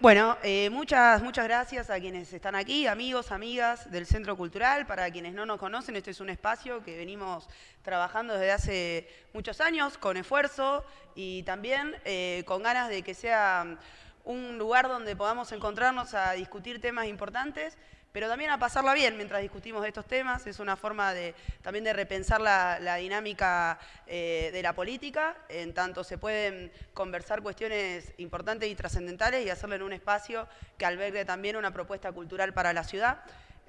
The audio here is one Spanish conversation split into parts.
Bueno, muchas gracias a quienes están aquí, amigos, amigas del Centro Cultural. Para quienes no nos conocen, este es un espacio que venimos trabajando desde hace muchos años, con esfuerzo y también con ganas de que sea un lugar donde podamos encontrarnos a discutir temas importantes, pero también a pasarla bien mientras discutimos estos temas. Es una forma también de repensar la dinámica de la política, en tanto se pueden conversar cuestiones importantes y trascendentales y hacerlo en un espacio que albergue también una propuesta cultural para la ciudad.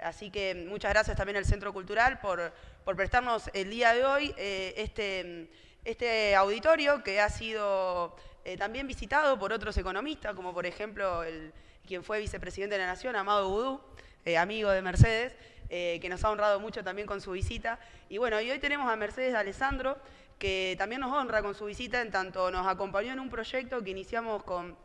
Así que muchas gracias también al Centro Cultural por prestarnos el día de hoy este auditorio que ha sido también visitado por otros economistas, como por ejemplo quien fue vicepresidente de la Nación, Amado Boudou, amigo de Mercedes, que nos ha honrado mucho también con su visita. Y bueno, y hoy tenemos a Mercedes Alessandro, que también nos honra con su visita, en tanto nos acompañó en un proyecto que iniciamos con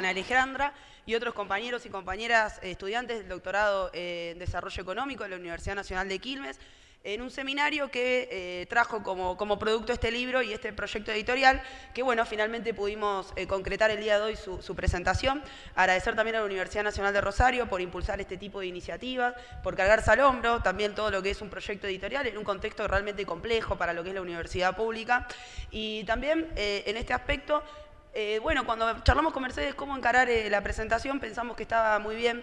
Alejandra y otros compañeros y compañeras estudiantes del doctorado en Desarrollo Económico de la Universidad Nacional de Quilmes, en un seminario que trajo como producto este libro y este proyecto editorial, que bueno, finalmente pudimos concretar el día de hoy su presentación. Agradecer también a la Universidad Nacional de Rosario por impulsar este tipo de iniciativas, por cargarse al hombro también todo lo que es un proyecto editorial en un contexto realmente complejo para lo que es la universidad pública. Y también en este aspecto, bueno, cuando charlamos con Mercedes cómo encarar la presentación, pensamos que estaba muy bien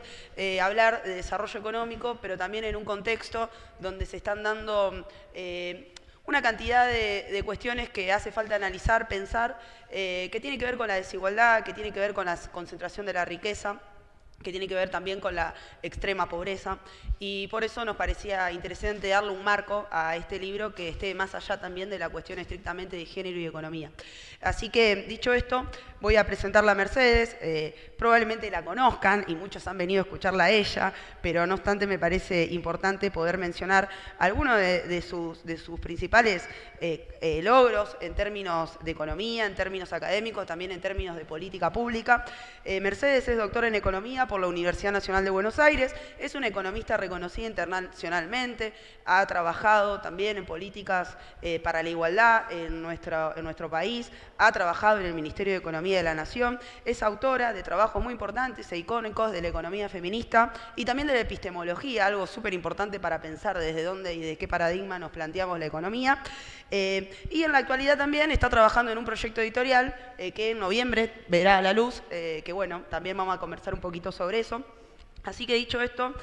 hablar de desarrollo económico, pero también en un contexto donde se están dando una cantidad de cuestiones que hace falta analizar, pensar, que tiene que ver con la desigualdad, que tiene que ver con la concentración de la riqueza, que tiene que ver también con la extrema pobreza, y por eso nos parecía interesante darle un marco a este libro que esté más allá también de la cuestión estrictamente de género y economía. Así que, dicho esto, voy a presentarla a Mercedes. Probablemente la conozcan y muchos han venido a escucharla a ella, pero no obstante me parece importante poder mencionar algunos de sus principales logros en términos de economía, en términos académicos, también en términos de política pública. Mercedes es doctora en economía por la Universidad Nacional de Buenos Aires, es una economista reconocida internacionalmente, ha trabajado también en políticas para la igualdad en nuestro país, ha trabajado en el Ministerio de Economía de la Nación, es autora de trabajos muy importantes e icónicos de la economía feminista y también de la epistemología, algo súper importante para pensar desde dónde y de qué paradigma nos planteamos la economía. Y en la actualidad también está trabajando en un proyecto editorial que en noviembre verá a la luz, que bueno, también vamos a conversar un poquito sobre eso. Así que dicho esto,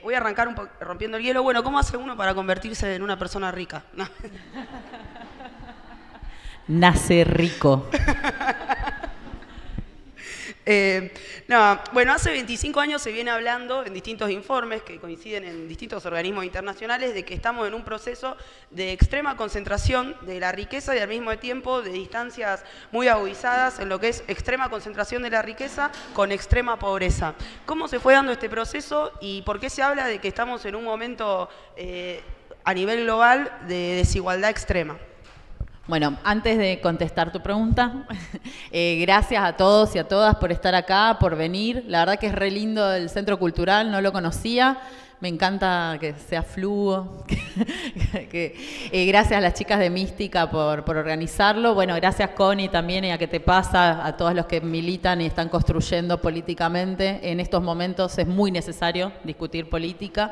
voy a arrancar rompiendo el hielo. Bueno, ¿cómo hace uno para convertirse en una persona rica? No. Nace rico. No, bueno, hace 25 años se viene hablando en distintos informes que coinciden en distintos organismos internacionales de que estamos en un proceso de extrema concentración de la riqueza y al mismo tiempo de distancias muy agudizadas en lo que es extrema concentración de la riqueza con extrema pobreza. ¿Cómo se fue dando este proceso y por qué se habla de que estamos en un momento a nivel global de desigualdad extrema? Bueno, antes de contestar tu pregunta, gracias a todos y a todas por estar acá, por venir. La verdad que es re lindo el Centro Cultural, no lo conocía. Me encanta que sea fluo. Gracias a las chicas de Mística por organizarlo. Bueno, gracias Connie también y a ¿Qué te pasa? A todos los que militan y están construyendo políticamente. En estos momentos es muy necesario discutir política.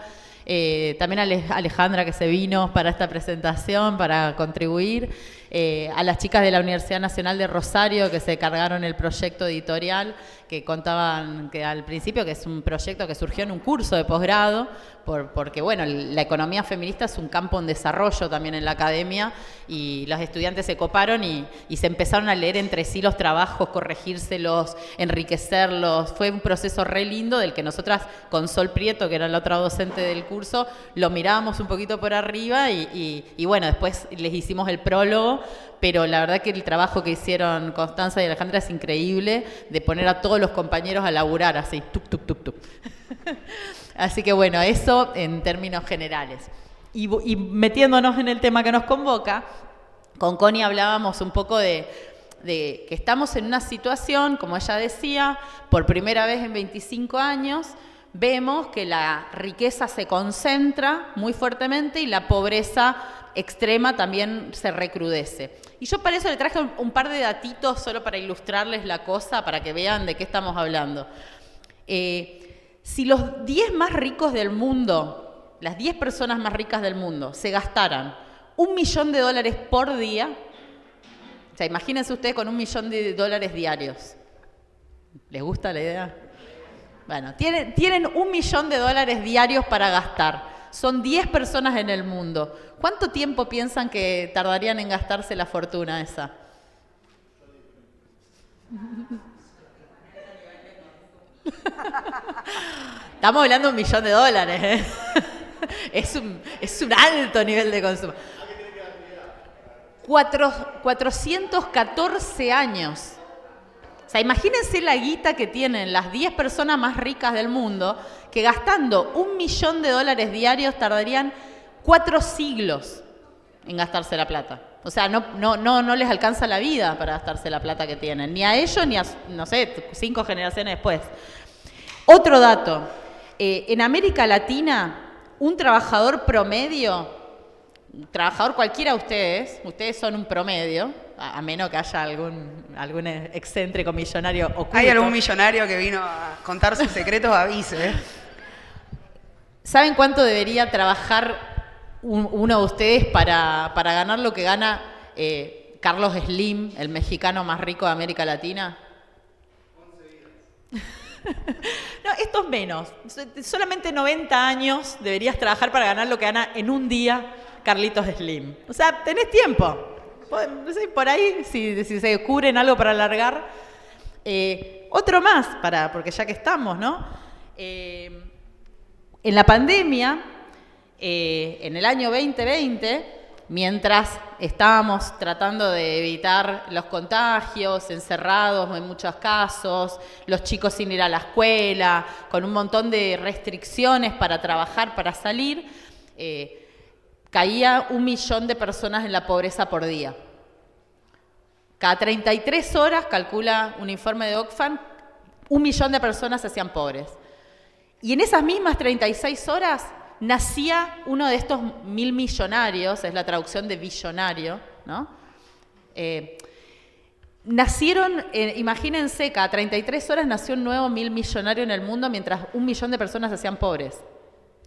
También a Alejandra que se vino para esta presentación, para contribuir. A las chicas de la Universidad Nacional de Rosario que se cargaron el proyecto editorial, que contaban que al principio que es un proyecto que surgió en un curso de posgrado, porque bueno, la economía feminista es un campo en desarrollo también en la academia y los estudiantes se coparon y se empezaron a leer entre sí los trabajos, corregírselos, enriquecerlos. Fue un proceso re lindo del que nosotras con Sol Prieto, que era la otra docente del curso, lo mirábamos un poquito por arriba y bueno, después les hicimos el prólogo, pero la verdad que el trabajo que hicieron Constanza y Alejandra es increíble, de poner a todos los compañeros a laburar así, tuc, tuc, tuc, tuc. Así que bueno, eso en términos generales. Y metiéndonos en el tema que nos convoca, con Connie hablábamos un poco de que estamos en una situación, como ella decía, por primera vez en 25 años, vemos que la riqueza se concentra muy fuertemente y la pobreza extrema también se recrudece. Y yo para eso le traje un par de datitos solo para ilustrarles la cosa, para que vean de qué estamos hablando. Si los 10 más ricos del mundo, las 10 personas más ricas del mundo, se gastaran $1 millón por día, o sea, imagínense ustedes con $1 millón diarios. ¿Les gusta la idea? Bueno, tienen $1 millón diarios para gastar. Son 10 personas en el mundo. ¿Cuánto tiempo piensan que tardarían en gastarse la fortuna esa? Estamos hablando de $1 millón, ¿eh? Es un alto nivel de consumo. 414 años. O sea, imagínense la guita que tienen las 10 personas más ricas del mundo, que gastando $1 millón diarios tardarían 4 siglos en gastarse la plata. O sea, no les alcanza la vida para gastarse la plata que tienen, ni a ellos ni a, no sé, 5 generaciones después. Otro dato, en América Latina, un trabajador promedio, cualquiera de ustedes son un promedio, a menos que haya algún excéntrico millonario oculto. Hay algún millonario que vino a contar sus secretos, avise. ¿Saben cuánto debería trabajar uno de ustedes para ganar lo que gana Carlos Slim, el mexicano más rico de América Latina? 11 días. No, esto es menos. Solamente 90 años deberías trabajar para ganar lo que gana en un día Carlitos Slim. O sea, tenés tiempo. Por ahí, si se cubren algo para alargar. Otro más, porque ya que estamos, ¿no? En la pandemia, en el año 2020, mientras estábamos tratando de evitar los contagios, encerrados en muchos casos, los chicos sin ir a la escuela, con un montón de restricciones para trabajar, para salir, caía 1 millón de personas en la pobreza por día. Cada 33 horas, calcula un informe de Oxfam, 1 millón de personas se hacían pobres. Y en esas mismas 36 horas nacía uno de estos 1000 millonarios, es la traducción de billonario, ¿no? Nacieron, imagínense, cada 33 horas nació un nuevo 1000 millonario en el mundo mientras 1 millón de personas se hacían pobres.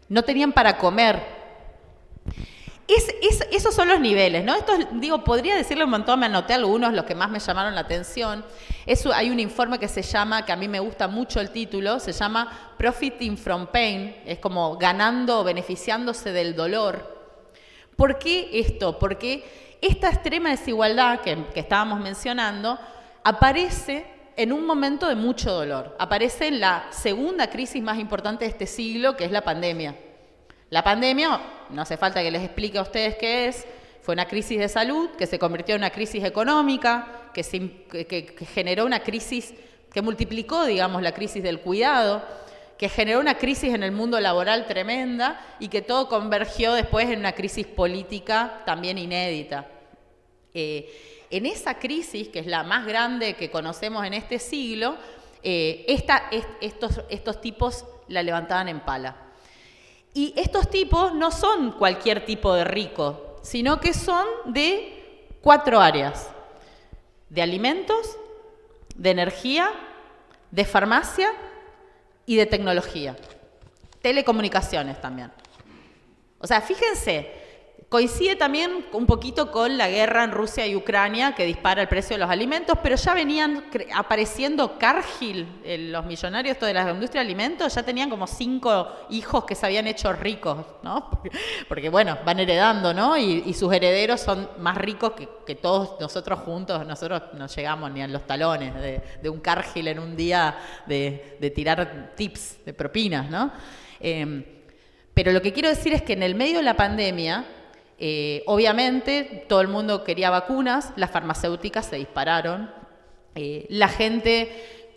No tenían para comer. Esos son los niveles, ¿no? Estos, podría decirle un montón, me anoté algunos, los que más me llamaron la atención. Hay un informe que se llama, que a mí me gusta mucho el título, se llama Profiting from Pain, es como ganando o beneficiándose del dolor. ¿Por qué esto? Porque esta extrema desigualdad que estábamos mencionando aparece en un momento de mucho dolor. Aparece en la segunda crisis más importante de este siglo, que es la pandemia. La pandemia, no hace falta que les explique a ustedes qué es, fue una crisis de salud que se convirtió en una crisis económica, que generó una crisis que multiplicó, la crisis del cuidado, que generó una crisis en el mundo laboral tremenda y que todo convergió después en una crisis política también inédita. En esa crisis, que es la más grande que conocemos en este siglo, estos tipos la levantaban en pala. Y estos tipos no son cualquier tipo de rico, sino que son de 4 áreas: de alimentos, de energía, de farmacia y de tecnología. Telecomunicaciones también. O sea, fíjense, coincide también un poquito con la guerra en Rusia y Ucrania que dispara el precio de los alimentos, pero ya venían apareciendo Cargill, los millonarios de la industria de alimentos, ya tenían como 5 hijos que se habían hecho ricos, ¿no? Porque bueno, van heredando, ¿no? Y sus herederos son más ricos que todos nosotros juntos. Nosotros no llegamos ni a los talones de un Cargill en un día de tirar tips, de propinas, ¿no? Pero lo que quiero decir es que en el medio de la pandemia, obviamente todo el mundo quería vacunas, las farmacéuticas se dispararon, la gente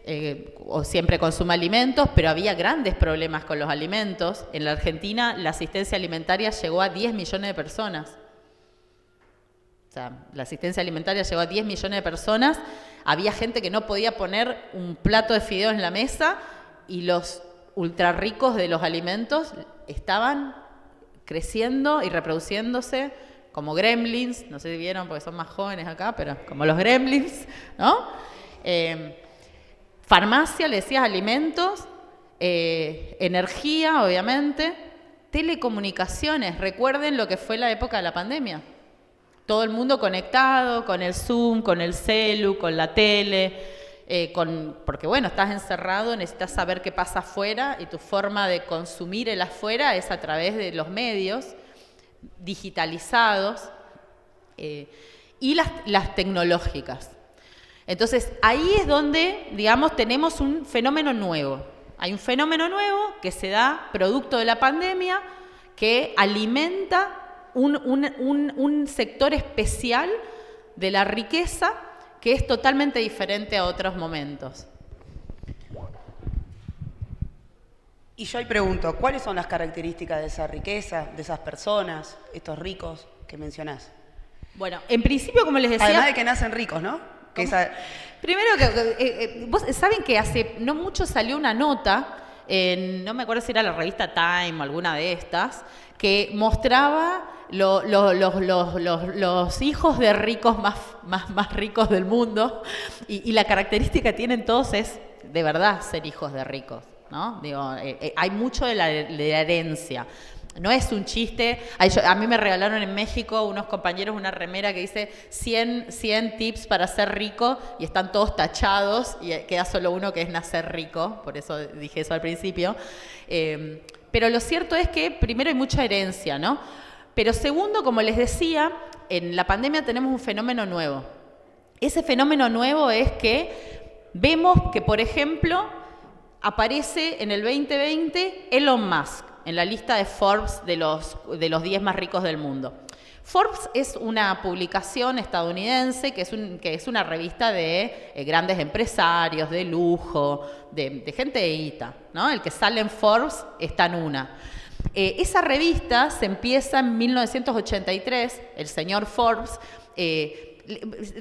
siempre consume alimentos, pero había grandes problemas con los alimentos. En la Argentina la asistencia alimentaria llegó a 10 millones de personas. O sea, la asistencia alimentaria llegó a 10 millones de personas, había gente que no podía poner un plato de fideos en la mesa y los ultra ricos de los alimentos estaban creciendo y reproduciéndose como Gremlins, no sé si vieron porque son más jóvenes acá, pero como los Gremlins, ¿no? Farmacia, le decías, alimentos, energía, obviamente, telecomunicaciones. Recuerden lo que fue la época de la pandemia. Todo el mundo conectado, con el Zoom, con el celu, con la tele, porque bueno, estás encerrado, necesitas saber qué pasa afuera y tu forma de consumir el afuera es a través de los medios digitalizados y las tecnológicas. Entonces, ahí es donde, digamos, tenemos un fenómeno nuevo. Hay un fenómeno nuevo que se da producto de la pandemia que alimenta un sector especial de la riqueza que es totalmente diferente a otros momentos. Y yo ahí pregunto, ¿cuáles son las características de esa riqueza, de esas personas, estos ricos que mencionás? Bueno, en principio, como les decía... Además de que nacen ricos, ¿no? Primero, vos saben que hace no mucho salió una nota, no me acuerdo si era la revista Time o alguna de estas, que mostraba los hijos de ricos más ricos del mundo y la característica que tienen todos es, de verdad, ser hijos de ricos, ¿no? Digo, hay mucho de la herencia. No es un chiste. A mí me regalaron en México unos compañeros una remera que dice 100 tips para ser rico y están todos tachados y queda solo uno que es nacer rico, por eso dije eso al principio. Pero lo cierto es que primero hay mucha herencia, ¿no? Pero segundo, como les decía, en la pandemia tenemos un fenómeno nuevo. Ese fenómeno nuevo es que vemos que, por ejemplo, aparece en el 2020 Elon Musk en la lista de Forbes de los 10 más ricos del mundo. Forbes es una publicación estadounidense que es una revista de grandes empresarios, de lujo, de gente de guita, ¿no? El que sale en Forbes está en una. Esa revista se empieza en 1983, el señor Forbes,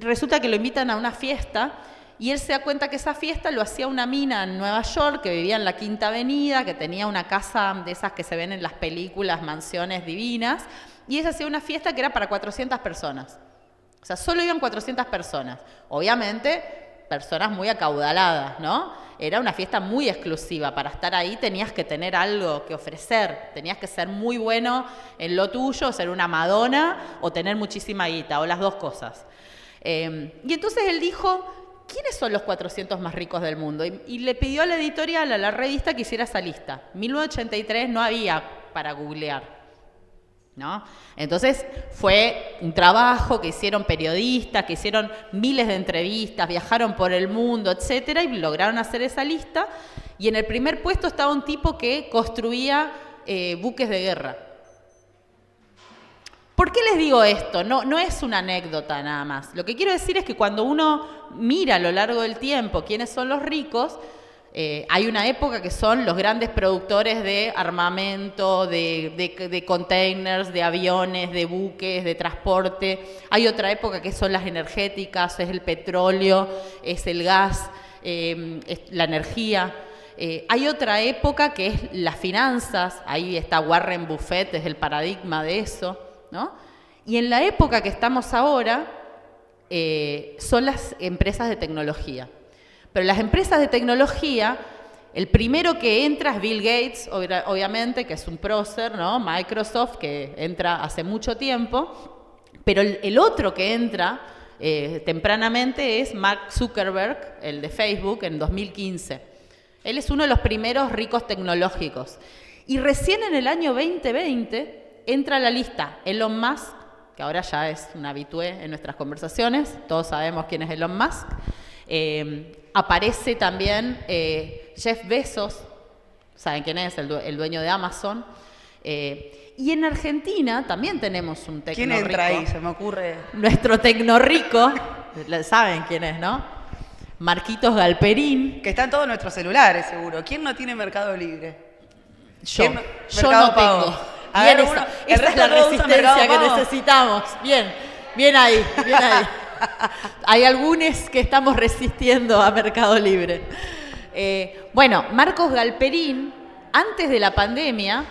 resulta que lo invitan a una fiesta y él se da cuenta que esa fiesta lo hacía una mina en Nueva York que vivía en la Quinta Avenida, que tenía una casa de esas que se ven en las películas, mansiones divinas, y ella hacía una fiesta que era para 400 personas. O sea, solo iban 400 personas. Obviamente, personas muy acaudaladas, ¿no? Era una fiesta muy exclusiva. Para estar ahí tenías que tener algo que ofrecer. Tenías que ser muy bueno en lo tuyo, ser una Madonna o tener muchísima guita, o las dos cosas. Y entonces él dijo, ¿quiénes son los 400 más ricos del mundo? Y le pidió a la editorial, a la revista, que hiciera esa lista. En 1983 no había para googlear, ¿no? Entonces fue un trabajo que hicieron periodistas, que hicieron miles de entrevistas, viajaron por el mundo, etcétera, y lograron hacer esa lista. Y en el primer puesto estaba un tipo que construía buques de guerra. ¿Por qué les digo esto? No es una anécdota nada más. Lo que quiero decir es que cuando uno mira a lo largo del tiempo quiénes son los ricos, hay una época que son los grandes productores de armamento, de containers, de aviones, de buques, de transporte. Hay otra época que son las energéticas, es el petróleo, es el gas, es la energía. Hay otra época que es las finanzas, ahí está Warren Buffett, es el paradigma de eso, ¿no? Y en la época que estamos ahora son las empresas de tecnología. Pero las empresas de tecnología, el primero que entra es Bill Gates, obviamente, que es un prócer, ¿no? Microsoft, que entra hace mucho tiempo. Pero el otro que entra tempranamente es Mark Zuckerberg, el de Facebook, en 2015. Él es uno de los primeros ricos tecnológicos. Y recién en el año 2020 entra a la lista Elon Musk, que ahora ya es un habitué en nuestras conversaciones, todos sabemos quién es Elon Musk. Aparece también Jeff Bezos, ¿saben quién es? El dueño de Amazon. Y en Argentina también tenemos un tecno rico. ¿Quién entra ahí? Se me ocurre. Nuestro tecno rico, saben quién es, ¿no? Marquitos Galperín. Que está en todos nuestros celulares, seguro. ¿Quién no tiene Mercado Libre? Yo no tengo. Bien, esa es la resistencia que necesitamos. Bien ahí. Hay algunos que estamos resistiendo a Mercado Libre. Bueno, Marcos Galperín, antes de la pandemia,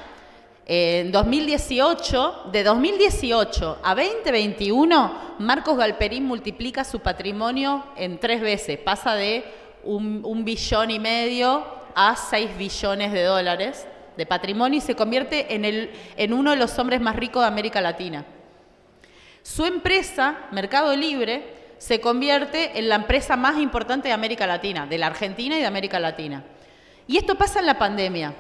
En 2018, de 2018 a 2021, Marcos Galperín multiplica su patrimonio en 3 veces. Pasa de 1,5 billones a 6 billones de dólares de patrimonio y se convierte en uno de los hombres más ricos de América Latina. Su empresa, Mercado Libre, se convierte en la empresa más importante de América Latina, de la Argentina y de América Latina. Y esto pasa en la pandemia.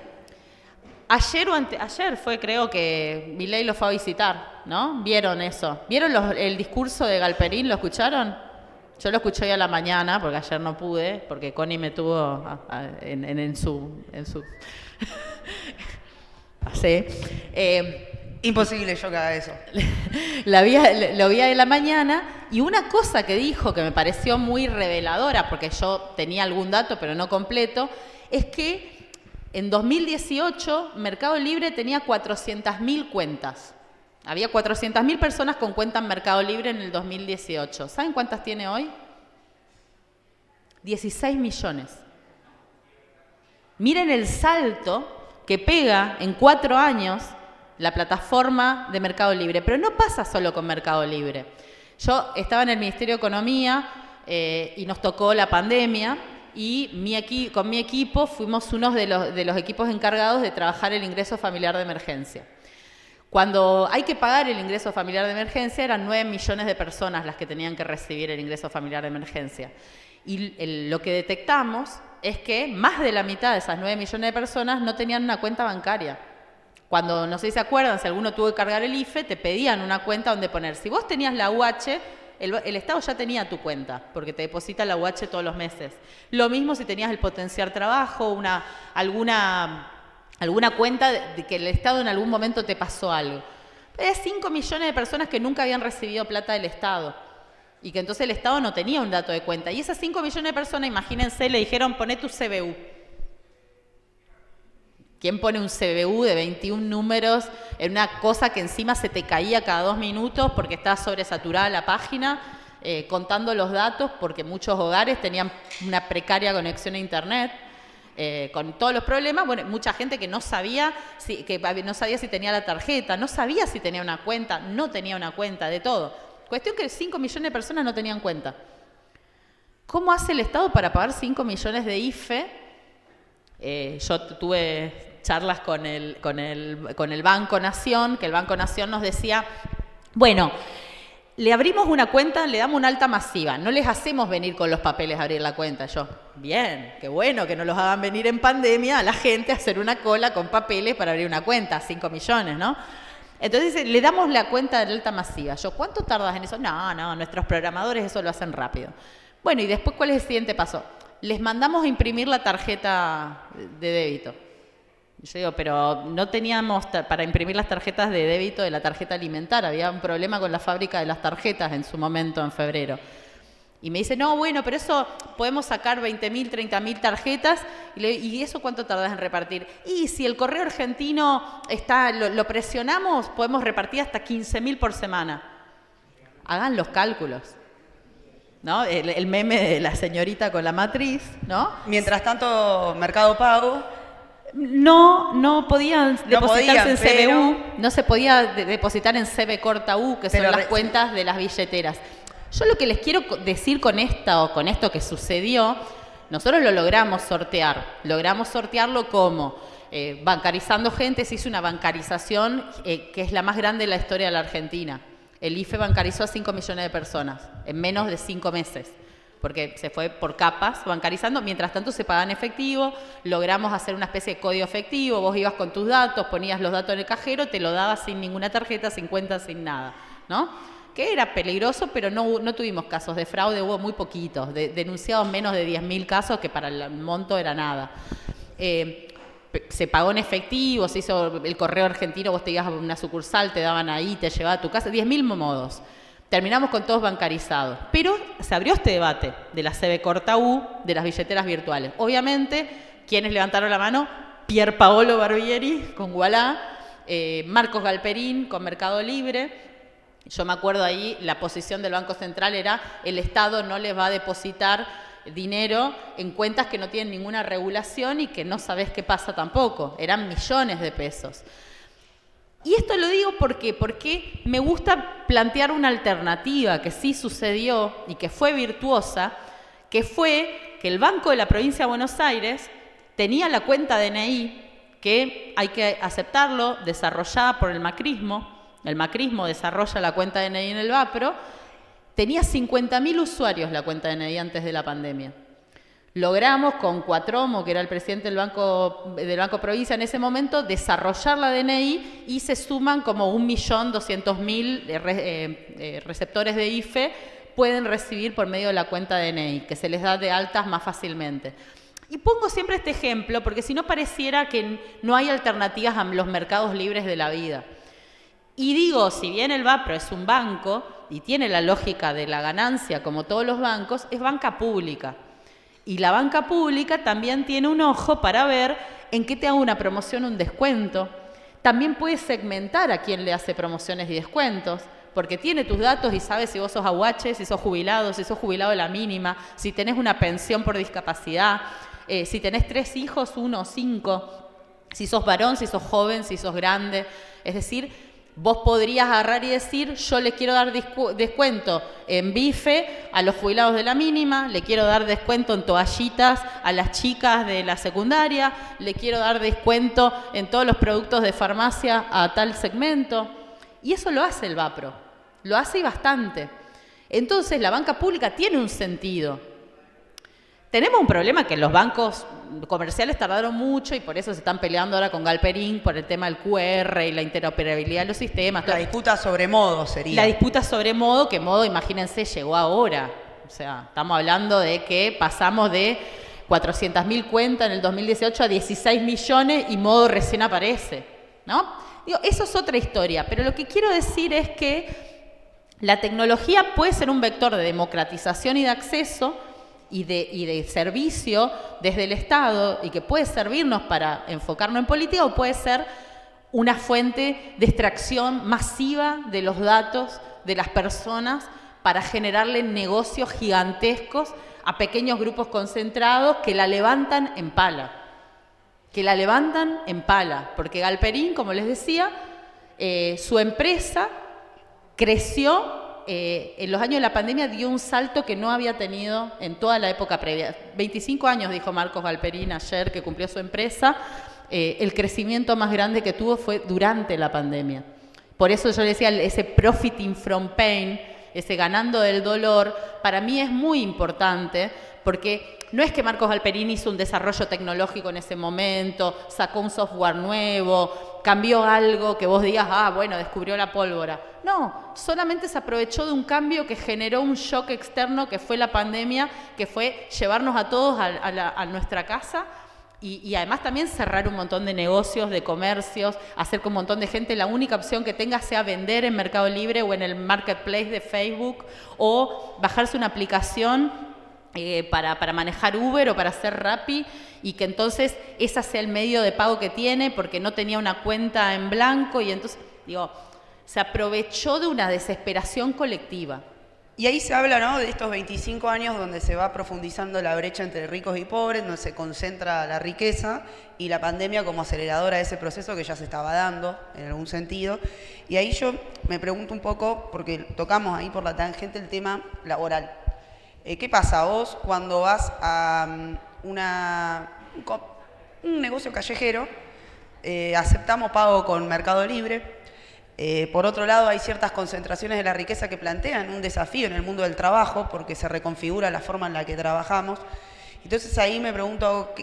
Ayer fue, creo que Milei lo fue a visitar, ¿no? ¿Vieron eso? ¿Vieron el discurso de Galperín? ¿Lo escucharon? Yo lo escuché hoy a la mañana, porque ayer no pude, porque Connie me tuvo en su así. Imposible yo que haga eso. Lo vi en la mañana y una cosa que dijo que me pareció muy reveladora, porque yo tenía algún dato pero no completo, es que en 2018 Mercado Libre tenía 400.000 cuentas. Había 400.000 personas con cuenta en Mercado Libre en el 2018. ¿Saben cuántas tiene hoy? 16 millones. Miren el salto que pega en 4 años la plataforma de Mercado Libre. Pero no pasa solo con Mercado Libre. Yo estaba en el Ministerio de Economía y nos tocó la pandemia y con mi equipo fuimos unos de los equipos encargados de trabajar el ingreso familiar de emergencia. Cuando hay que pagar el ingreso familiar de emergencia, eran 9 millones de personas las que tenían que recibir el ingreso familiar de emergencia. Y lo que detectamos es que más de la mitad de esas 9 millones de personas no tenían una cuenta bancaria. Cuando, no sé si se acuerdan, si alguno tuvo que cargar el IFE, te pedían una cuenta donde poner. Si vos tenías la UH, el Estado ya tenía tu cuenta, porque te deposita la UH todos los meses. Lo mismo si tenías el potenciar trabajo, alguna cuenta de que el Estado en algún momento te pasó algo. Hay 5 millones de personas que nunca habían recibido plata del Estado y que entonces el Estado no tenía un dato de cuenta. Y esas 5 millones de personas, imagínense, le dijeron, poné tu CBU. ¿Quién pone un CBU de 21 números en una cosa que encima se te caía cada 2 minutos porque estaba sobresaturada la página, contando los datos porque muchos hogares tenían una precaria conexión a Internet, con todos los problemas? Bueno, mucha gente que no sabía si tenía la tarjeta, no sabía si tenía una cuenta, no tenía una cuenta, de todo. Cuestión que 5 millones de personas no tenían cuenta. ¿Cómo hace el Estado para pagar 5 millones de IFE? Yo tuve charlas con el Banco Nación, que el Banco Nación nos decía, bueno, le abrimos una cuenta, le damos una alta masiva, no les hacemos venir con los papeles a abrir la cuenta. Yo, bien, qué bueno que no los hagan venir en pandemia a la gente a hacer una cola con papeles para abrir una cuenta, 5 millones, ¿no? Entonces le damos la cuenta de alta masiva. Yo, ¿cuánto tardas en eso? No, nuestros programadores eso lo hacen rápido. Bueno, y después, ¿cuál es el siguiente paso? Les mandamos a imprimir la tarjeta de débito. Yo digo, pero no teníamos para imprimir las tarjetas de débito de la tarjeta alimentar. Había un problema con la fábrica de las tarjetas en su momento, en febrero. Y me dice, no, bueno, pero eso podemos sacar 20.000, 30.000 tarjetas. ¿Y eso cuánto tardas en repartir? Y si el correo argentino lo presionamos, podemos repartir hasta 15.000 por semana. Hagan los cálculos, ¿no? El meme de la señorita con la matriz, ¿no? Mientras tanto, Mercado Pago... No podían depositarse en CBU, pero... no se podía depositar en CB corta U, que son las cuentas de las billeteras. Yo lo que les quiero decir con esto que sucedió, nosotros lo logramos sortear. Logramos sortearlo como bancarizando gente. Se hizo una bancarización que es la más grande de la historia de la Argentina. El IFE bancarizó a 5 millones de personas en menos de 5 meses. Porque se fue por capas bancarizando, mientras tanto se pagaba en efectivo, logramos hacer una especie de código efectivo, vos ibas con tus datos, ponías los datos en el cajero, te lo dabas sin ninguna tarjeta, sin cuenta, sin nada, ¿no? Que era peligroso, pero no tuvimos casos de fraude, hubo muy poquitos, denunciados menos de 10.000 casos, que para el monto era nada. Se pagó en efectivo, se hizo el correo argentino, vos te ibas a una sucursal, te daban ahí, te llevaba a tu casa, 10.000 modos. Terminamos con todos bancarizados. Pero se abrió este debate de la CB corta U, de las billeteras virtuales. Obviamente, ¿quiénes levantaron la mano? Pier Paolo Barbieri con Ualá, Marcos Galperín con Mercado Libre. Yo me acuerdo ahí, la posición del Banco Central era el Estado no les va a depositar dinero en cuentas que no tienen ninguna regulación y que no sabés qué pasa tampoco. Eran millones de pesos. Y esto lo digo porque me gusta plantear una alternativa que sí sucedió y que fue virtuosa, que fue que el Banco de la Provincia de Buenos Aires tenía la cuenta DNI, que hay que aceptarlo, desarrollada por el macrismo. El macrismo desarrolla la cuenta DNI en el Vapro. Tenía 50.000 usuarios la cuenta DNI antes de la pandemia. Logramos con Cuatromo, que era el presidente del Banco Provincia en ese momento, desarrollar la DNI y se suman como 1.200.000 receptores de IFE pueden recibir por medio de la cuenta DNI, que se les da de altas más fácilmente. Y pongo siempre este ejemplo porque si no pareciera que no hay alternativas a los mercados libres de la vida. Y digo, si bien el Vapro es un banco y tiene la lógica de la ganancia como todos los bancos, es banca pública. Y la banca pública también tiene un ojo para ver en qué te hago una promoción o un descuento. También puede segmentar a quién le hace promociones y descuentos, porque tiene tus datos y sabe si vos sos aguache, si sos jubilado de la mínima, si tenés una pensión por discapacidad, si tenés 3 hijos, 1 o 5, si sos varón, si sos joven, si sos grande. Es decir, vos podrías agarrar y decir, yo le quiero dar descuento en bife a los jubilados de la mínima, le quiero dar descuento en toallitas a las chicas de la secundaria, le quiero dar descuento en todos los productos de farmacia a tal segmento. Y eso lo hace el Vapro, lo hace y bastante. Entonces la banca pública tiene un sentido. Tenemos un problema que los bancos comerciales tardaron mucho y por eso se están peleando ahora con Galperín por el tema del QR y la interoperabilidad de los sistemas. La disputa sobre modo sería. La disputa sobre modo, que modo, imagínense, llegó ahora. O sea, estamos hablando de que pasamos de 400.000 cuentas en el 2018 a 16 millones y modo recién aparece, ¿no? Digo, eso es otra historia, pero lo que quiero decir es que la tecnología puede ser un vector de democratización y de acceso y de servicio desde el Estado y que puede servirnos para enfocarnos en política o puede ser una fuente de extracción masiva de los datos de las personas para generarle negocios gigantescos a pequeños grupos concentrados que la levantan en pala. Porque Galperín, como les decía, su empresa creció. En los años de la pandemia dio un salto que no había tenido en toda la época previa. 25 años, dijo Marcos Galperín ayer, que cumplió su empresa. El crecimiento más grande que tuvo fue durante la pandemia. Por eso yo le decía, ese profiting from pain, ese ganando del dolor, para mí es muy importante, porque no es que Marcos Galperín hizo un desarrollo tecnológico en ese momento, sacó un software nuevo, cambió algo que vos digas, bueno, descubrió la pólvora. No, solamente se aprovechó de un cambio que generó un shock externo que fue la pandemia, que fue llevarnos a todos a nuestra casa y además también cerrar un montón de negocios, de comercios, hacer que un montón de gente la única opción que tenga sea vender en Mercado Libre o en el marketplace de Facebook o bajarse una aplicación para manejar Uber o para hacer Rappi y que entonces ese sea el medio de pago que tiene porque no tenía una cuenta en blanco y entonces, digo, se aprovechó de una desesperación colectiva. Y ahí se habla, ¿no?, de estos 25 años donde se va profundizando la brecha entre ricos y pobres, donde se concentra la riqueza y la pandemia como aceleradora de ese proceso que ya se estaba dando en algún sentido. Y ahí yo me pregunto un poco, porque tocamos ahí por la tangente el tema laboral. ¿Qué pasa vos cuando vas a un negocio callejero? Aceptamos pago con Mercado Libre. Por otro lado, hay ciertas concentraciones de la riqueza que plantean un desafío en el mundo del trabajo porque se reconfigura la forma en la que trabajamos. Entonces ahí me pregunto,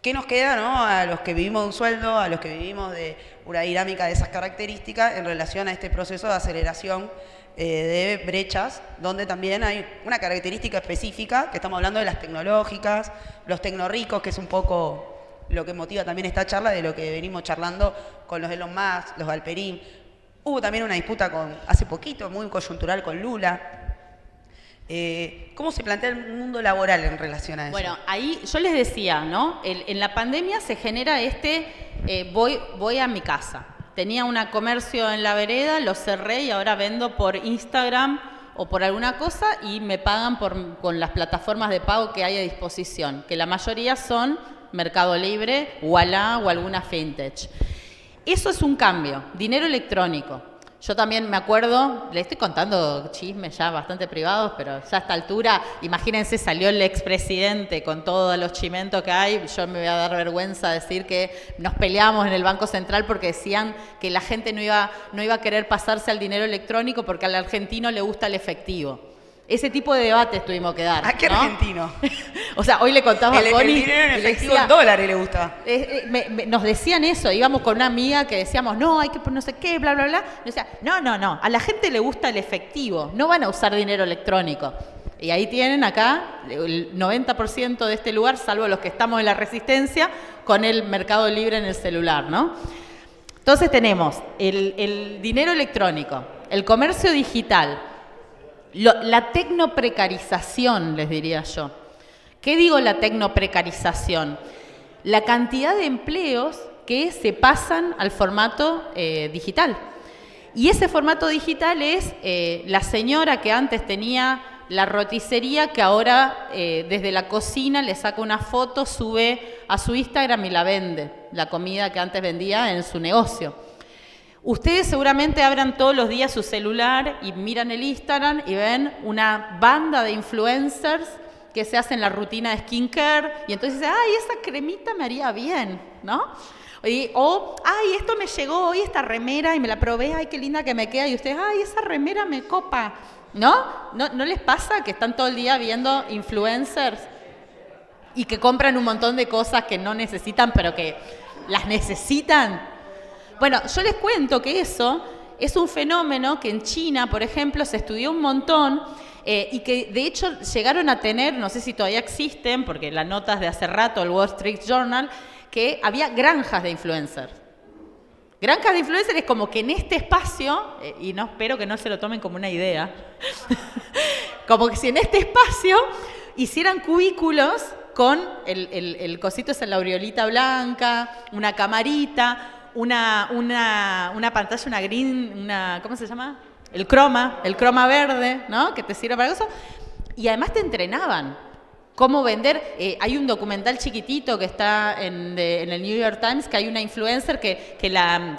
¿qué nos queda, ¿no?, a los que vivimos de un sueldo, a los que vivimos de una dinámica de esas características en relación a este proceso de aceleración de brechas, donde también hay una característica específica, que estamos hablando de las tecnológicas, los tecnorricos, que es un poco lo que motiva también esta charla, de lo que venimos charlando con los Elon Musk, los Galperín. Hubo también una disputa hace poquito, muy coyuntural, con Lula. ¿Cómo se plantea el mundo laboral en relación a eso? Bueno, ahí yo les decía, ¿no? En la pandemia se genera voy a mi casa. Tenía un comercio en la vereda, lo cerré y ahora vendo por Instagram o por alguna cosa y me pagan con las plataformas de pago que hay a disposición, que la mayoría son Mercado Libre, Ualá o alguna fintech. Eso es un cambio, dinero electrónico. Yo también me acuerdo, le estoy contando chismes ya bastante privados, pero ya a esta altura, imagínense, salió el expresidente con todos los chimentos que hay. Yo me voy a dar vergüenza decir que nos peleamos en el Banco Central porque decían que la gente no iba a querer pasarse al dinero electrónico porque al argentino le gusta el efectivo. Ese tipo de debates tuvimos que dar. ¿A qué ¿no? argentino? O sea, hoy le contaba a Connie. El dinero en y le efectivo decía, en dólares le gusta. nos decían eso, íbamos con una amiga que decíamos, no, hay que no sé qué, bla, bla, bla. Nos decía, no, a la gente le gusta el efectivo, no van a usar dinero electrónico. Y ahí tienen acá el 90% de este lugar, salvo los que estamos en la Resistencia, con el Mercado Libre en el celular, ¿no? Entonces tenemos el dinero electrónico, el comercio digital, la tecnoprecarización, les diría yo. ¿Qué digo la tecnoprecarización? La cantidad de empleos que se pasan al formato digital. Y ese formato digital es la señora que antes tenía la roticería, que ahora desde la cocina le saca una foto, sube a su Instagram y la vende, la comida que antes vendía en su negocio. Ustedes seguramente abran todos los días su celular y miran el Instagram y ven una banda de influencers que se hacen la rutina de skincare y entonces dicen, ay, esa cremita me haría bien, ¿no? O, ay, esto me llegó hoy, esta remera, y me la probé, ay, qué linda que me queda, y ustedes, ay, esa remera me copa, ¿no? ¿No les pasa que están todo el día viendo influencers y que compran un montón de cosas que no necesitan, pero que las necesitan? Bueno, yo les cuento que eso es un fenómeno que en China, por ejemplo, se estudió un montón y que de hecho llegaron a tener, no sé si todavía existen, porque la nota es de hace rato, el Wall Street Journal, que había granjas de influencers. Granjas de influencers es como que en este espacio, y no espero que no se lo tomen como una idea, como que si en este espacio hicieran cubículos con el cosito esa, la aureolita blanca, una camarita, una pantalla, una green, ¿cómo se llama? El croma verde, ¿no? Que te sirve para eso. Y además te entrenaban cómo vender. Hay un documental chiquitito que está en el New York Times, que hay una influencer que la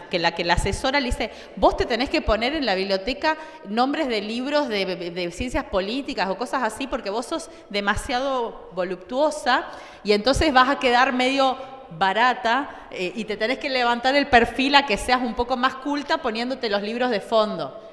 asesora le dice, vos te tenés que poner en la biblioteca nombres de libros de ciencias políticas o cosas así, porque vos sos demasiado voluptuosa y entonces vas a quedar medio barata y te tenés que levantar el perfil a que seas un poco más culta poniéndote los libros de fondo.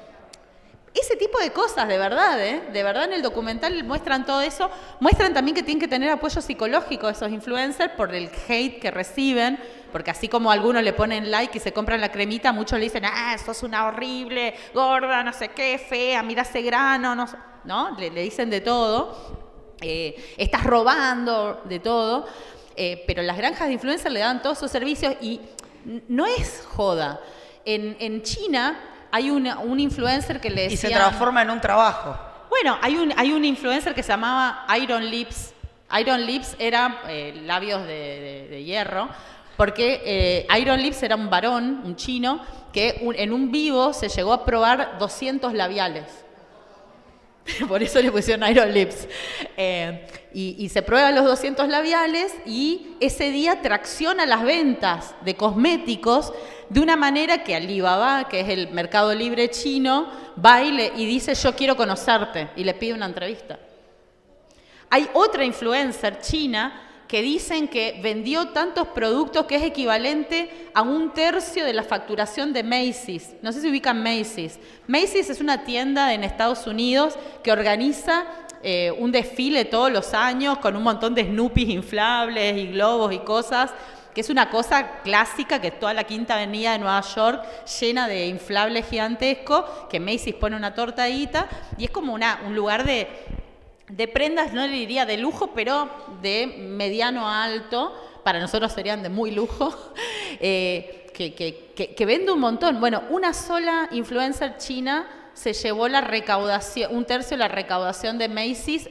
Ese tipo de cosas, de verdad, de verdad en el documental muestran todo eso. Muestran también que tienen que tener apoyo psicológico esos influencers por el hate que reciben, porque así como algunos le ponen like y se compran la cremita, muchos le dicen, sos una horrible, gorda, no sé qué, fea, mira ese grano, ¿no? Le dicen de todo, estás robando, de todo. Pero las granjas de influencers le dan todos esos servicios y no es joda. En China hay un influencer que le decía... Y se transforma en un trabajo. Bueno, hay un influencer que se llamaba Iron Lips. Iron Lips era labios de hierro, porque Iron Lips era un varón, un chino, que en un vivo se llegó a probar 200 labiales. Por eso le pusieron Iron Lips. Y se prueban los 200 labiales y ese día tracciona las ventas de cosméticos de una manera que Alibaba, que es el mercado libre chino, va y dice, yo quiero conocerte, y le pide una entrevista. Hay otra influencer china que dicen que vendió tantos productos que es equivalente a 1/3 de la facturación de Macy's. No sé si ubican Macy's. Macy's es una tienda en Estados Unidos que organiza un desfile todos los años con un montón de Snoopys inflables y globos y cosas, que es una cosa clásica que toda la Quinta Avenida de Nueva York llena de inflables gigantescos, que Macy's pone una tortadita y es como un lugar de prendas, no le diría de lujo, pero de mediano a alto, para nosotros serían de muy lujo, que vende un montón. Bueno, una sola influencer china se llevó la recaudación, 1/3 de la recaudación de Macy's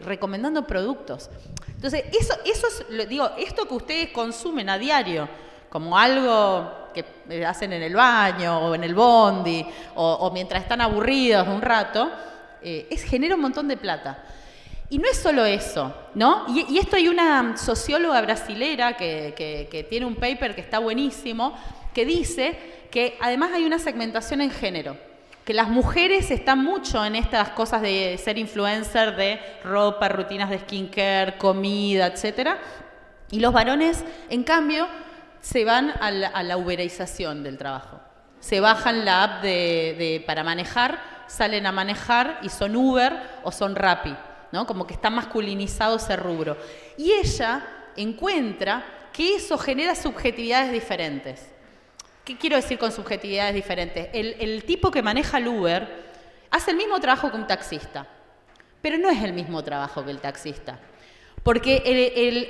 recomendando productos. Entonces, eso es, digo, esto que ustedes consumen a diario, como algo que hacen en el baño o en el bondi, o mientras están aburridos un rato, genera un montón de plata. Y no es solo eso, ¿no? Y esto hay una socióloga brasilera que tiene un paper que está buenísimo, que dice que además hay una segmentación en género, que las mujeres están mucho en estas cosas de ser influencer, de ropa, rutinas de skincare, comida, etcétera, y los varones, en cambio, se van a la uberización del trabajo. Se bajan la app para manejar, salen a manejar y son Uber o son Rappi, ¿no? Como que está masculinizado ese rubro. Y ella encuentra que eso genera subjetividades diferentes. ¿Qué quiero decir con subjetividades diferentes? El tipo que maneja el Uber hace el mismo trabajo que un taxista, pero no es el mismo trabajo que el taxista. Porque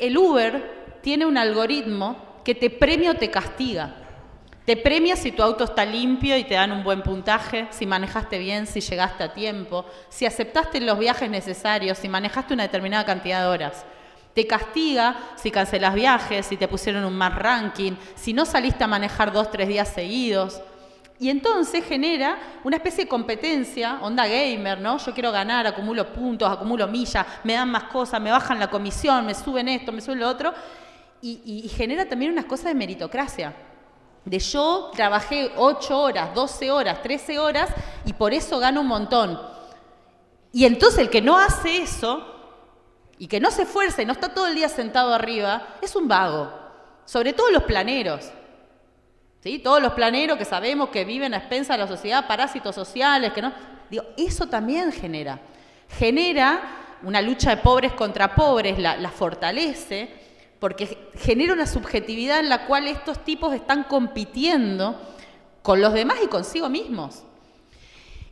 el Uber tiene un algoritmo que te premia o te castiga. Te premia si tu auto está limpio y te dan un buen puntaje, si manejaste bien, si llegaste a tiempo, si aceptaste los viajes necesarios, si manejaste una determinada cantidad de horas. Te castiga si cancelas viajes, si te pusieron un mal ranking, si no saliste a manejar 2 o 3 días seguidos. Y entonces genera una especie de competencia, onda gamer, ¿no? Yo quiero ganar, acumulo puntos, acumulo millas, me dan más cosas, me bajan la comisión, me suben esto, me suben lo otro. Y genera también unas cosas de meritocracia. De yo trabajé 8 horas, 12 horas, 13 horas y por eso gano un montón. Y entonces el que no hace eso y que no se esfuerza y no está todo el día sentado arriba, es un vago. Sobre todo los planeros. ¿Sí? Todos los planeros que sabemos que viven a expensas de la sociedad, parásitos sociales, que no. Digo, eso también genera una lucha de pobres contra pobres, la fortalece, porque genera una subjetividad en la cual estos tipos están compitiendo con los demás y consigo mismos.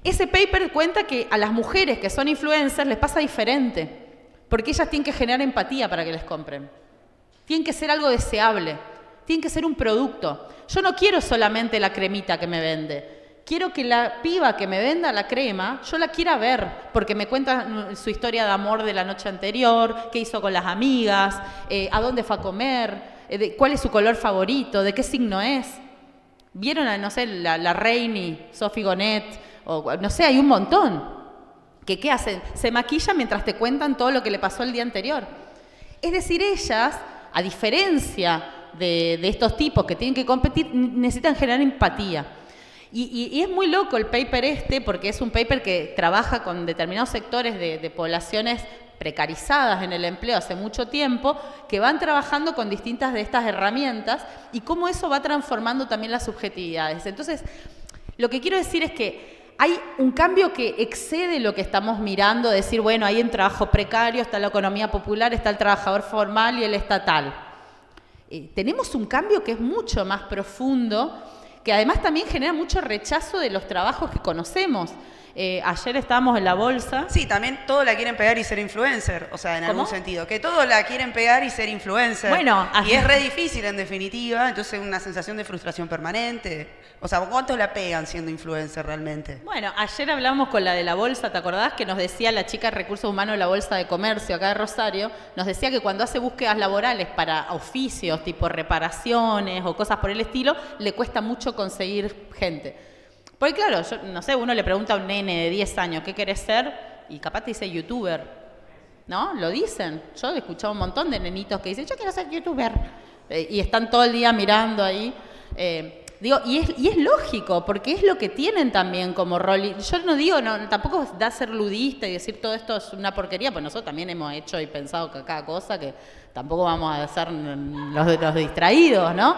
Ese paper cuenta que a las mujeres que son influencers les pasa diferente, porque ellas tienen que generar empatía para que les compren. Tienen que ser algo deseable, tienen que ser un producto. Yo no quiero solamente la cremita que me vende. Quiero que la piba que me venda la crema, yo la quiera ver, porque me cuenta su historia de amor de la noche anterior, qué hizo con las amigas, a dónde fue a comer, cuál es su color favorito, de qué signo es. ¿Vieron a, no sé, la Reini, Sophie Gonet, o no sé, hay un montón? ¿Qué hacen? Se maquillan mientras te cuentan todo lo que le pasó el día anterior. Es decir, ellas, a diferencia de estos tipos que tienen que competir, necesitan generar empatía. Y es muy loco el paper porque es un paper que trabaja con determinados sectores de poblaciones precarizadas en el empleo hace mucho tiempo, que van trabajando con distintas de estas herramientas y cómo eso va transformando también las subjetividades. Entonces, lo que quiero decir es que hay un cambio que excede lo que estamos mirando, decir, bueno, hay un trabajo precario, está la economía popular, está el trabajador formal y el estatal. Tenemos un cambio que es mucho más profundo, que además también genera mucho rechazo de los trabajos que conocemos. Ayer estábamos en la bolsa. Sí, también todos la quieren pegar y ser influencer, o sea, en algún sentido. Que todos la quieren pegar y ser influencer. Bueno, y es re difícil en definitiva, entonces una sensación de frustración permanente. O sea, ¿cuántos la pegan siendo influencer realmente? Bueno, ayer hablamos con la de la bolsa, ¿te acordás? Que nos decía la chica de Recursos Humanos de la Bolsa de Comercio acá de Rosario, nos decía que cuando hace búsquedas laborales para oficios tipo reparaciones o cosas por el estilo, le cuesta mucho conseguir gente. Porque claro, yo no sé, uno le pregunta a un nene de 10 años, ¿qué querés ser? Y capaz te dice youtuber, ¿no? Lo dicen. Yo he escuchado un montón de nenitos que dicen, yo quiero ser youtuber. Y están todo el día mirando ahí. Y es lógico, porque es lo que tienen también como rol. Yo no digo, tampoco da ser ludista y decir todo esto es una porquería, pues nosotros también hemos hecho y pensado que cada cosa, que tampoco vamos a ser los distraídos, ¿no?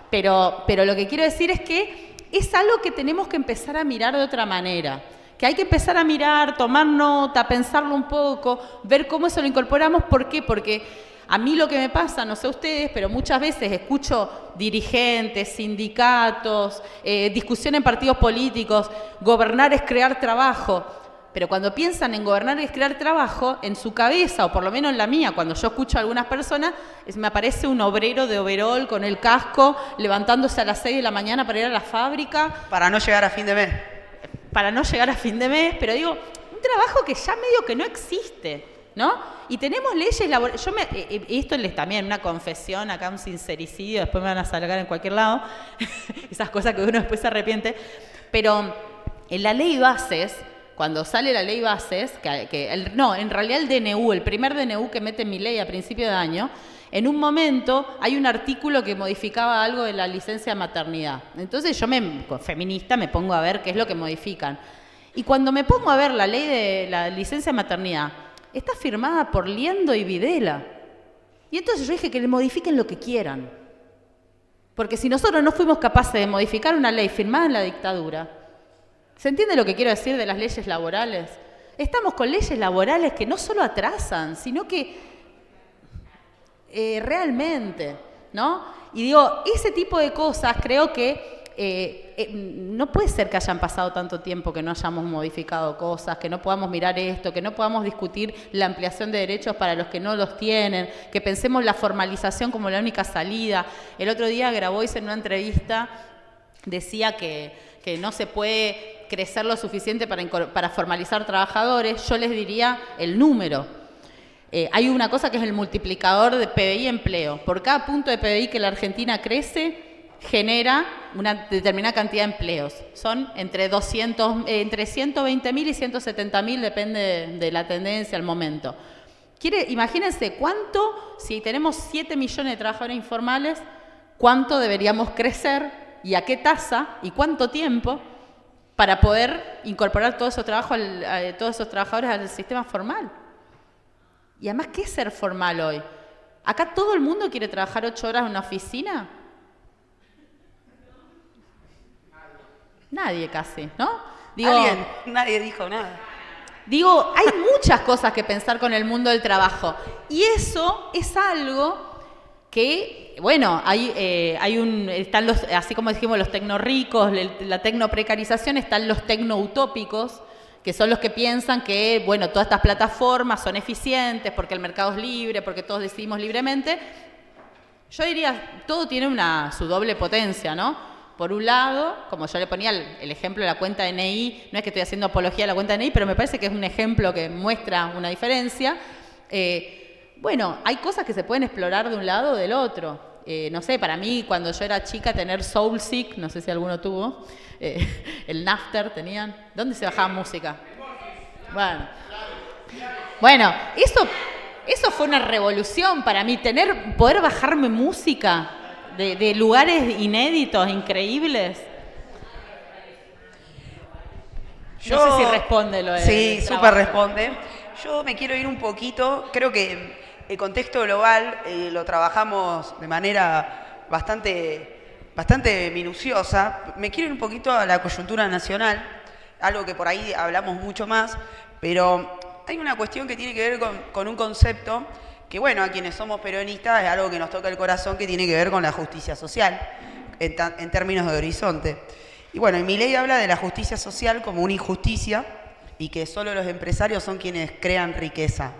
Pero lo que quiero decir es que es algo que tenemos que empezar a mirar de otra manera, que hay que empezar a mirar, tomar nota, pensarlo un poco, ver cómo eso lo incorporamos. ¿Por qué? Porque a mí lo que me pasa, no sé ustedes, pero muchas veces escucho dirigentes, sindicatos, discusión en partidos políticos, gobernar es crear trabajo. Pero cuando piensan en gobernar es crear trabajo, en su cabeza, o por lo menos en la mía, cuando yo escucho a algunas personas, me aparece un obrero de overol con el casco, levantándose a las 6 de la mañana para ir a la fábrica. Para no llegar a fin de mes. Para no llegar a fin de mes, pero digo, un trabajo que ya medio que no existe, ¿no? Y tenemos leyes laborales. Esto les también, una confesión, acá un sincericidio, después me van a salgar en cualquier lado, esas cosas que uno después se arrepiente, pero en la ley bases, cuando sale la ley bases, en realidad el DNU, el primer DNU que mete Milei a principio de año, en un momento hay un artículo que modificaba algo de la licencia de maternidad. Entonces yo, feminista, me pongo a ver qué es lo que modifican. Y cuando me pongo a ver la ley de la licencia de maternidad, está firmada por Liendo y Videla. Y entonces yo dije que le modifiquen lo que quieran. Porque si nosotros no fuimos capaces de modificar una ley firmada en la dictadura, ¿se entiende lo que quiero decir de las leyes laborales? Estamos con leyes laborales que no solo atrasan, sino que realmente, ¿no? Y digo, ese tipo de cosas creo que no puede ser que hayan pasado tanto tiempo que no hayamos modificado cosas, que no podamos mirar esto, que no podamos discutir la ampliación de derechos para los que no los tienen, que pensemos la formalización como la única salida. El otro día Grabois en una entrevista decía que no se puede crecer lo suficiente para formalizar trabajadores. Yo les diría el número. Hay una cosa que es el multiplicador de PBI empleo. Por cada punto de PBI que la Argentina crece, genera una determinada cantidad de empleos. Son entre 120.000 y 170.000, depende de la tendencia al momento. Imagínense cuánto, si tenemos 7 millones de trabajadores informales, cuánto deberíamos crecer y a qué tasa y cuánto tiempo para poder incorporar todos esos trabajadores al sistema formal. Y además, ¿qué es ser formal hoy? ¿Acá todo el mundo quiere trabajar 8 horas en una oficina? Nadie casi, ¿no? Nadie dijo nada. Digo, hay muchas cosas que pensar con el mundo del trabajo. Y eso es algo que, bueno, están así como dijimos, los tecnorricos, la tecnoprecarización, están los tecnoutópicos, que son los que piensan que, bueno, todas estas plataformas son eficientes porque el mercado es libre, porque todos decidimos libremente. Yo diría, todo tiene su doble potencia, ¿no? Por un lado, como yo le ponía el ejemplo de la cuenta DNI, no es que estoy haciendo apología de la cuenta DNI, pero me parece que es un ejemplo que muestra una diferencia. Bueno, hay cosas que se pueden explorar de un lado o del otro. No sé, para mí, cuando yo era chica, tener Soulseek, no sé si alguno tuvo, el Napster tenían. ¿Dónde se bajaba música? Bueno, eso fue una revolución para mí, poder bajarme música de lugares inéditos, increíbles. No sé si responde lo de... Sí, súper responde. Yo me quiero ir un poquito, creo que el contexto global lo trabajamos de manera bastante minuciosa. Me quiero ir un poquito a la coyuntura nacional, algo que por ahí hablamos mucho más, pero hay una cuestión que tiene que ver con un concepto que, bueno, a quienes somos peronistas es algo que nos toca el corazón, que tiene que ver con la justicia social, en términos de horizonte. Y bueno, Milei habla de la justicia social como una injusticia y que solo los empresarios son quienes crean riqueza.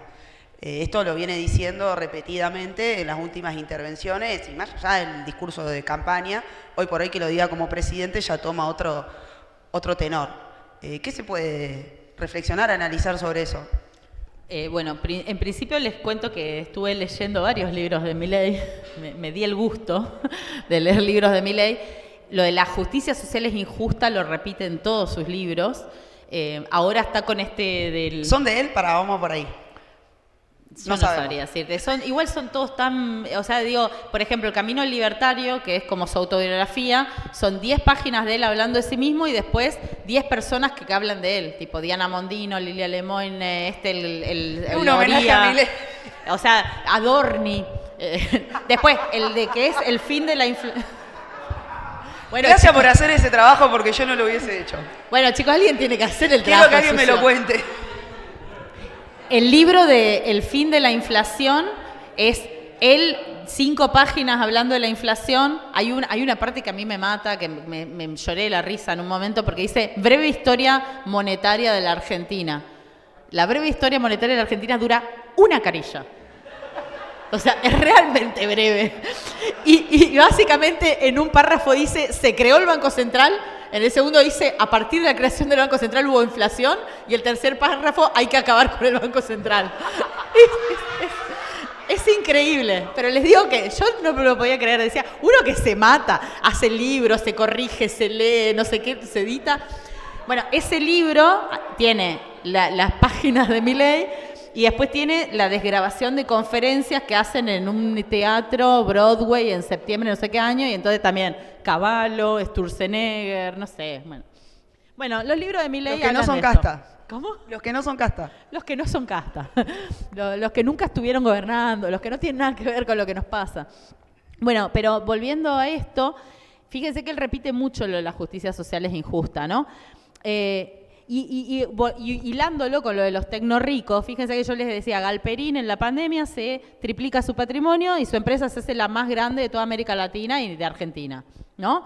Esto lo viene diciendo repetidamente en las últimas intervenciones y más allá del discurso de campaña. Hoy por hoy que lo diga como presidente ya toma otro tenor. ¿Qué se puede reflexionar, analizar sobre eso? Bueno, en principio les cuento que estuve leyendo varios libros de Milei, me di el gusto de leer libros de Milei. Lo de la justicia social es injusta lo repite en todos sus libros. Ahora está con ¿Son de él? Vamos por ahí. Yo no sabría decirte. Igual son todos tan... O sea, digo, por ejemplo, El Camino al Libertario, que es como su autobiografía, son 10 páginas de él hablando de sí mismo y después 10 personas que hablan de él, tipo Diana Mondino, Lilia Lemoyne, un homenaje a Milei. O sea, Adorni. Después, el de que es el fin de la inflación. Bueno, gracias por hacer ese trabajo porque yo no lo hubiese hecho. Bueno, chicos, alguien tiene que hacer el trabajo. Quiero que alguien me lo cuente. El libro de El fin de la inflación es él, 5 páginas hablando de la inflación. Hay una parte que a mí me mata, que me lloré la risa en un momento, porque dice breve historia monetaria de la Argentina. La breve historia monetaria de la Argentina dura una carilla. O sea, es realmente breve. Y básicamente en un párrafo dice, se creó el Banco Central. En el segundo dice, a partir de la creación del Banco Central hubo inflación. Y el tercer párrafo, hay que acabar con el Banco Central. Es increíble. Pero les digo que yo no me lo podía creer. Decía, uno que se mata, hace libros, se corrige, se lee, no sé qué, se edita. Bueno, ese libro tiene las páginas de Milei y después tiene la desgrabación de conferencias que hacen en un teatro Broadway en septiembre, no sé qué año, y entonces también Cavallo, Sturzenegger, no sé. Bueno, los libros de Milei Los que no hablan son de esto. casta. ¿Cómo? Los que no son casta. Los que no son casta, los que nunca estuvieron gobernando, los que no tienen nada que ver con lo que nos pasa. Bueno, pero volviendo a esto, fíjense que él repite mucho lo de la justicia social es injusta, ¿no? Y hilándolo con lo de los tecnorricos, fíjense que yo les decía, Galperín en la pandemia se triplica su patrimonio y su empresa se hace la más grande de toda América Latina y de Argentina, ¿no?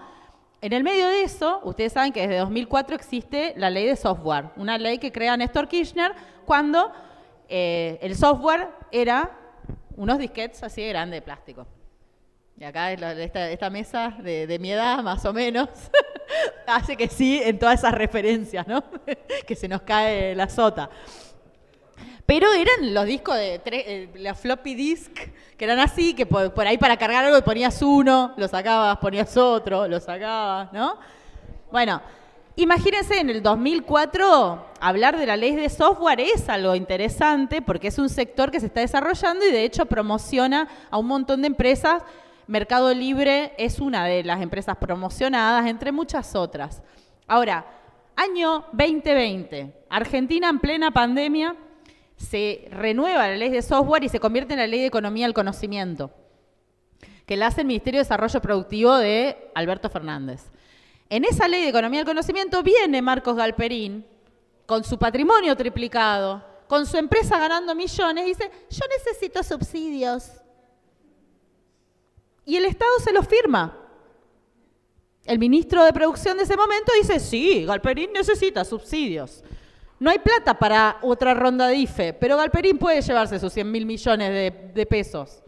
En el medio de eso, ustedes saben que desde 2004 existe la ley de software, una ley que crea Néstor Kirchner cuando el software era unos disquetes así de grande de plástico. Y acá esta mesa de mi edad, más o menos, hace que sí en todas esas referencias, ¿no? Que se nos cae la sota. Pero eran los discos de la floppy disk, que eran así, que por ahí para cargar algo ponías uno, lo sacabas, ponías otro, lo sacabas, ¿no? Bueno, imagínense en el 2004 hablar de la ley de software es algo interesante porque es un sector que se está desarrollando y de hecho promociona a un montón de empresas. Mercado Libre es una de las empresas promocionadas, entre muchas otras. Ahora, año 2020, Argentina en plena pandemia, se renueva la ley de software y se convierte en la ley de economía del conocimiento, que la hace el Ministerio de Desarrollo Productivo de Alberto Fernández. En esa ley de economía del conocimiento viene Marcos Galperín, con su patrimonio triplicado, con su empresa ganando millones, y dice, yo necesito subsidios. Y el Estado se los firma. El ministro de Producción de ese momento dice, sí, Galperín necesita subsidios. No hay plata para otra ronda de IFE, pero Galperín puede llevarse sus 100.000 millones de pesos.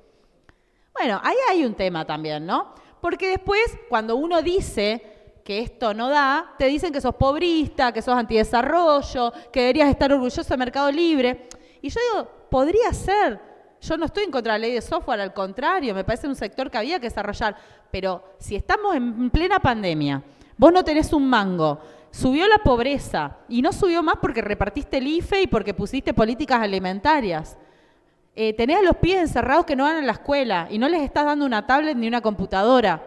Bueno, ahí hay un tema también, ¿no? Porque después, cuando uno dice que esto no da, te dicen que sos pobrista, que sos antidesarrollo, que deberías estar orgulloso de Mercado Libre. Y yo digo, podría ser. Yo no estoy en contra de la ley de software, al contrario, me parece un sector que había que desarrollar. Pero si estamos en plena pandemia, vos no tenés un mango, subió la pobreza y no subió más porque repartiste el IFE y porque pusiste políticas alimentarias. Tenés a los pibes encerrados que no van a la escuela y no les estás dando una tablet ni una computadora.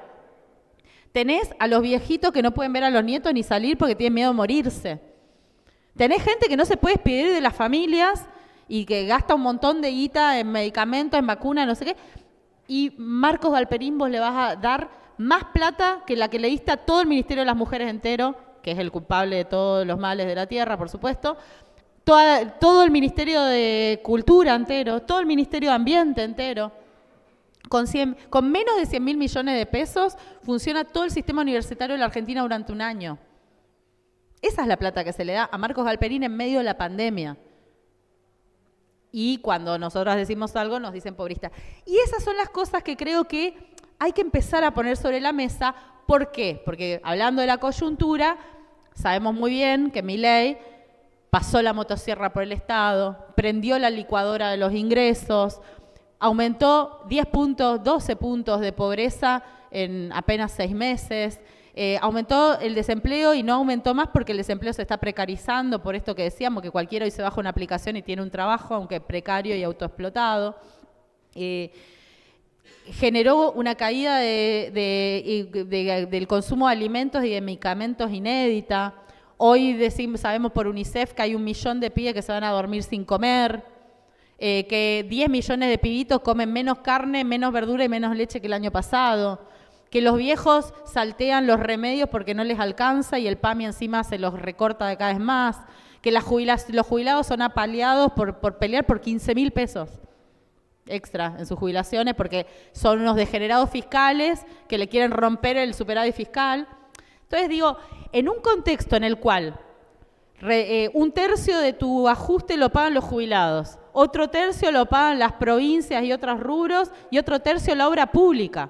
Tenés a los viejitos que no pueden ver a los nietos ni salir porque tienen miedo de morirse. Tenés gente que no se puede despedir de las familias y que gasta un montón de guita en medicamentos, en vacunas, no sé qué. Y Marcos Galperín vos le vas a dar más plata que la que le diste a todo el Ministerio de las Mujeres entero, que es el culpable de todos los males de la tierra, por supuesto, todo el Ministerio de Cultura entero, todo el Ministerio de Ambiente entero. Con menos de 100.000 millones de pesos funciona todo el sistema universitario de la Argentina durante un año. Esa es la plata que se le da a Marcos Galperín en medio de la pandemia. Y cuando nosotros decimos algo nos dicen pobrista. Y esas son las cosas que creo que hay que empezar a poner sobre la mesa. ¿Por qué? Porque hablando de la coyuntura, sabemos muy bien que Milei pasó la motosierra por el Estado, prendió la licuadora de los ingresos, aumentó 10 puntos, 12 puntos de pobreza en apenas 6 meses, aumentó el desempleo y no aumentó más porque el desempleo se está precarizando, por esto que decíamos, que cualquiera hoy se baja una aplicación y tiene un trabajo, aunque precario y autoexplotado. Generó una caída del consumo de alimentos y de medicamentos inédita. Hoy sabemos por UNICEF que hay 1 millón de pibes que se van a dormir sin comer, que 10 millones de pibitos comen menos carne, menos verdura y menos leche que el año pasado, que los viejos saltean los remedios porque no les alcanza y el PAMI encima se los recorta de cada vez más, que los jubilados son apaleados por pelear por 15.000 pesos extra en sus jubilaciones porque son unos degenerados fiscales que le quieren romper el superávit fiscal. Entonces digo, en un contexto en el cual 1/3 de tu ajuste lo pagan los jubilados, otro tercio lo pagan las provincias y otros rubros y otro tercio la obra pública.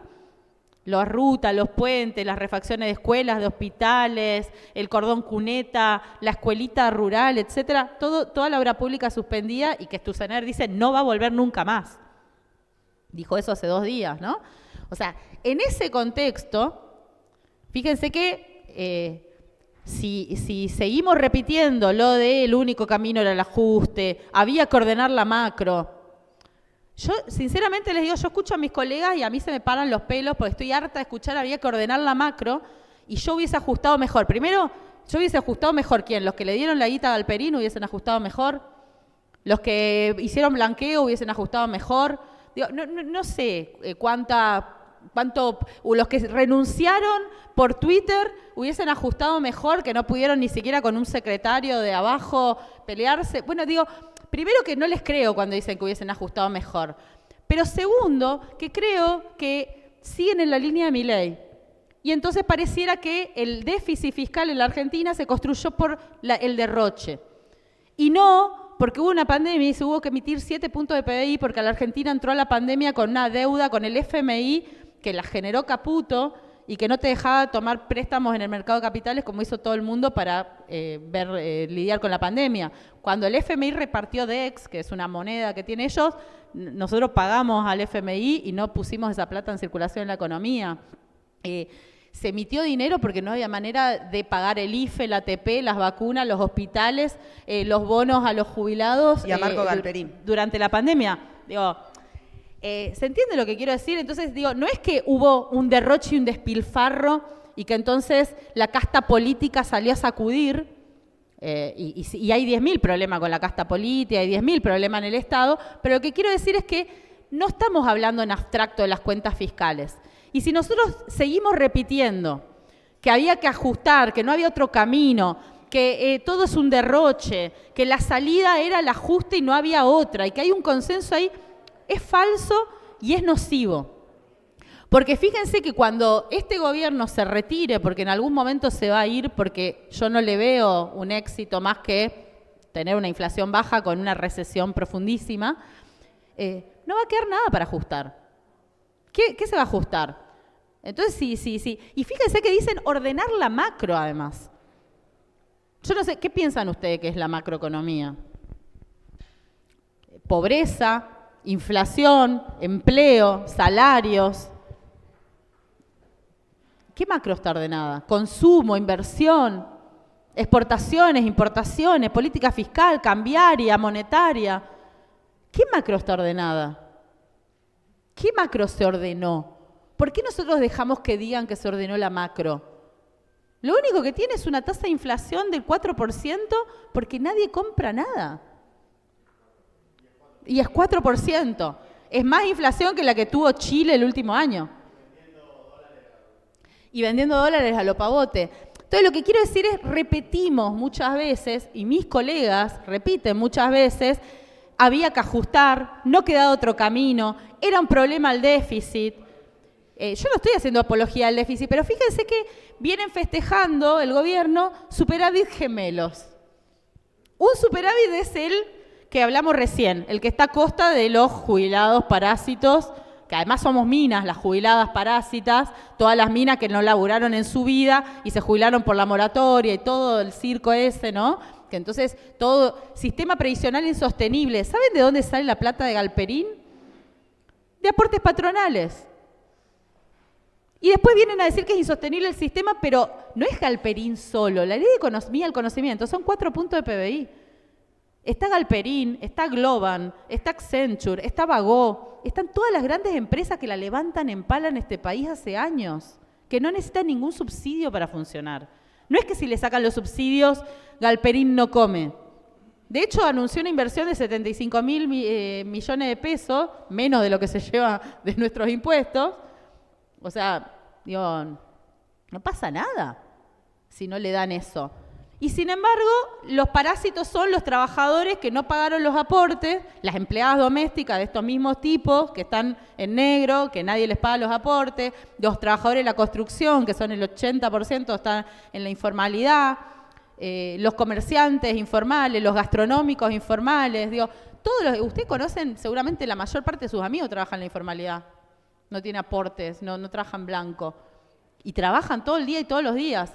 Las rutas, los puentes, las refacciones de escuelas, de hospitales, el cordón cuneta, la escuelita rural, etcétera, toda la obra pública suspendida y que Sturzenegger dice no va a volver nunca más. Dijo eso hace 2 días, ¿no? O sea, en ese contexto, fíjense que si seguimos repitiendo lo de el único camino era el ajuste, había que ordenar la macro. Yo sinceramente les digo, yo escucho a mis colegas y a mí se me paran los pelos porque estoy harta de escuchar había que ordenar la macro y yo hubiese ajustado mejor. Primero, yo hubiese ajustado mejor. ¿Quién? ¿Los que le dieron la guita a Galperín hubiesen ajustado mejor? ¿Los que hicieron blanqueo hubiesen ajustado mejor? Digo, no sé o los que renunciaron por Twitter hubiesen ajustado mejor, que no pudieron ni siquiera con un secretario de abajo pelearse. Bueno, digo, primero que no les creo cuando dicen que hubiesen ajustado mejor. Pero segundo, que creo que siguen en la línea de Milei. Y entonces pareciera que el déficit fiscal en la Argentina se construyó por el derroche. Y no porque hubo una pandemia y se hubo que emitir 7 puntos de PBI porque la Argentina entró a la pandemia con una deuda con el FMI que la generó Caputo y que no te dejaba tomar préstamos en el mercado de capitales como hizo todo el mundo para lidiar con la pandemia. Cuando el FMI repartió DEX, que es una moneda que tienen ellos, nosotros pagamos al FMI y no pusimos esa plata en circulación en la economía. Se emitió dinero porque no había manera de pagar el IFE, la ATP, las vacunas, los hospitales, los bonos a los jubilados. Y a Marco Galperín. Durante la pandemia. Digo, ¿se entiende lo que quiero decir? Entonces, digo, no es que hubo un derroche y un despilfarro y que entonces la casta política salió a sacudir, y hay 10.000 problemas con la casta política, hay 10.000 problemas en el Estado, pero lo que quiero decir es que no estamos hablando en abstracto de las cuentas fiscales. Y si nosotros seguimos repitiendo que había que ajustar, que no había otro camino, que todo es un derroche, que la salida era el ajuste y no había otra, y que hay un consenso ahí, es falso y es nocivo. Porque fíjense que cuando este gobierno se retire, porque en algún momento se va a ir, porque yo no le veo un éxito más que tener una inflación baja con una recesión profundísima, no va a quedar nada para ajustar. ¿Qué se va a ajustar? Entonces, sí. Y fíjense que dicen ordenar la macro, además. Yo no sé, ¿qué piensan ustedes que es la macroeconomía? Pobreza, inflación, empleo, salarios. ¿Qué macro está ordenada? Consumo, inversión, exportaciones, importaciones, política fiscal, cambiaria, monetaria. ¿Qué macro está ordenada? ¿Qué macro se ordenó? ¿Por qué nosotros dejamos que digan que se ordenó la macro? Lo único que tiene es una tasa de inflación del 4% porque nadie compra nada. Y es 4%. Es más inflación que la que tuvo Chile el último año. Y vendiendo dólares a lo pavote. Entonces lo que quiero decir es, repetimos muchas veces, y mis colegas repiten muchas veces, había que ajustar, no quedaba otro camino, era un problema el déficit. Yo no estoy haciendo apología al déficit, pero fíjense que vienen festejando el gobierno superávit gemelos. Un superávit es el que hablamos recién, el que está a costa de los jubilados parásitos, que además somos minas, las jubiladas parásitas, todas las minas que no laburaron en su vida y se jubilaron por la moratoria y todo el circo ese, ¿no? Que entonces todo sistema previsional insostenible. ¿Saben de dónde sale la plata de Galperín? De aportes patronales. Y después vienen a decir que es insostenible el sistema, pero no es Galperín solo. La ley de economía del conocimiento son 4 puntos de PBI. Está Galperín, está Globan, está Accenture, está Bagó, están todas las grandes empresas que la levantan en pala en este país hace años, que no necesitan ningún subsidio para funcionar. No es que si le sacan los subsidios, Galperín no come. De hecho, anunció una inversión de 75.000 millones de pesos, menos de lo que se lleva de nuestros impuestos. O sea, digo, no pasa nada si no le dan eso. Y sin embargo, los parásitos son los trabajadores que no pagaron los aportes, las empleadas domésticas de estos mismos tipos que están en negro, que nadie les paga los aportes, los trabajadores de la construcción, que son el 80% están en la informalidad, los comerciantes informales, los gastronómicos informales, digo, ustedes conocen, seguramente la mayor parte de sus amigos trabajan en la informalidad, no tienen aportes, no trabajan blanco, y trabajan todo el día y todos los días.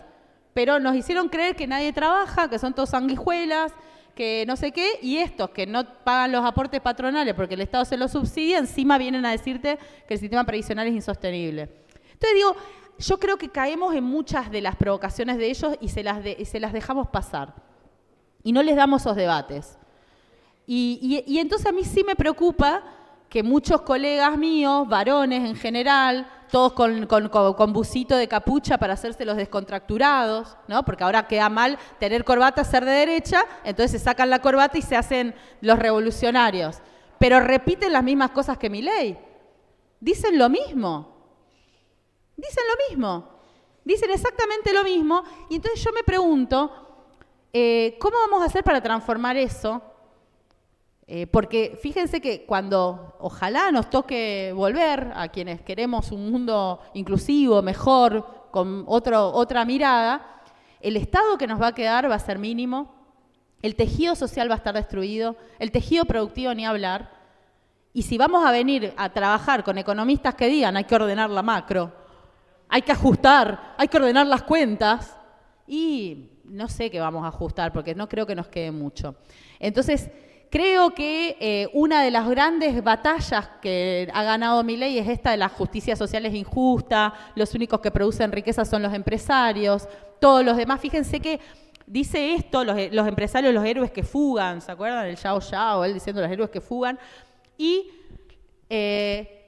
Pero nos hicieron creer que nadie trabaja, que son todos sanguijuelas, que no sé qué, y estos que no pagan los aportes patronales porque el Estado se los subsidia, encima vienen a decirte que el sistema previsional es insostenible. Entonces digo, yo creo que caemos en muchas de las provocaciones de ellos y se las dejamos pasar. Y no les damos esos debates. Y entonces a mí sí me preocupa que muchos colegas míos, varones en general, todos con busito de capucha para hacerse los descontracturados, ¿no? Porque ahora queda mal tener corbata, ser de derecha, entonces se sacan la corbata y se hacen los revolucionarios. Pero repiten las mismas cosas que Milei. Dicen lo mismo. Dicen lo mismo. Dicen exactamente lo mismo. Y entonces yo me pregunto, ¿cómo vamos a hacer para transformar eso? Porque fíjense que cuando ojalá nos toque volver a quienes queremos un mundo inclusivo, mejor, con otra mirada, el Estado que nos va a quedar va a ser mínimo, el tejido social va a estar destruido, el tejido productivo ni hablar, y si vamos a venir a trabajar con economistas que digan hay que ordenar la macro, hay que ajustar, hay que ordenar las cuentas, y no sé qué vamos a ajustar porque no creo que nos quede mucho. Entonces, creo que una de las grandes batallas que ha ganado Milei es esta de la justicia social es injusta, los únicos que producen riqueza son los empresarios, todos los demás. Fíjense que dice esto, los empresarios, los héroes que fugan, ¿se acuerdan? El Yao Yao, él diciendo los héroes que fugan. Y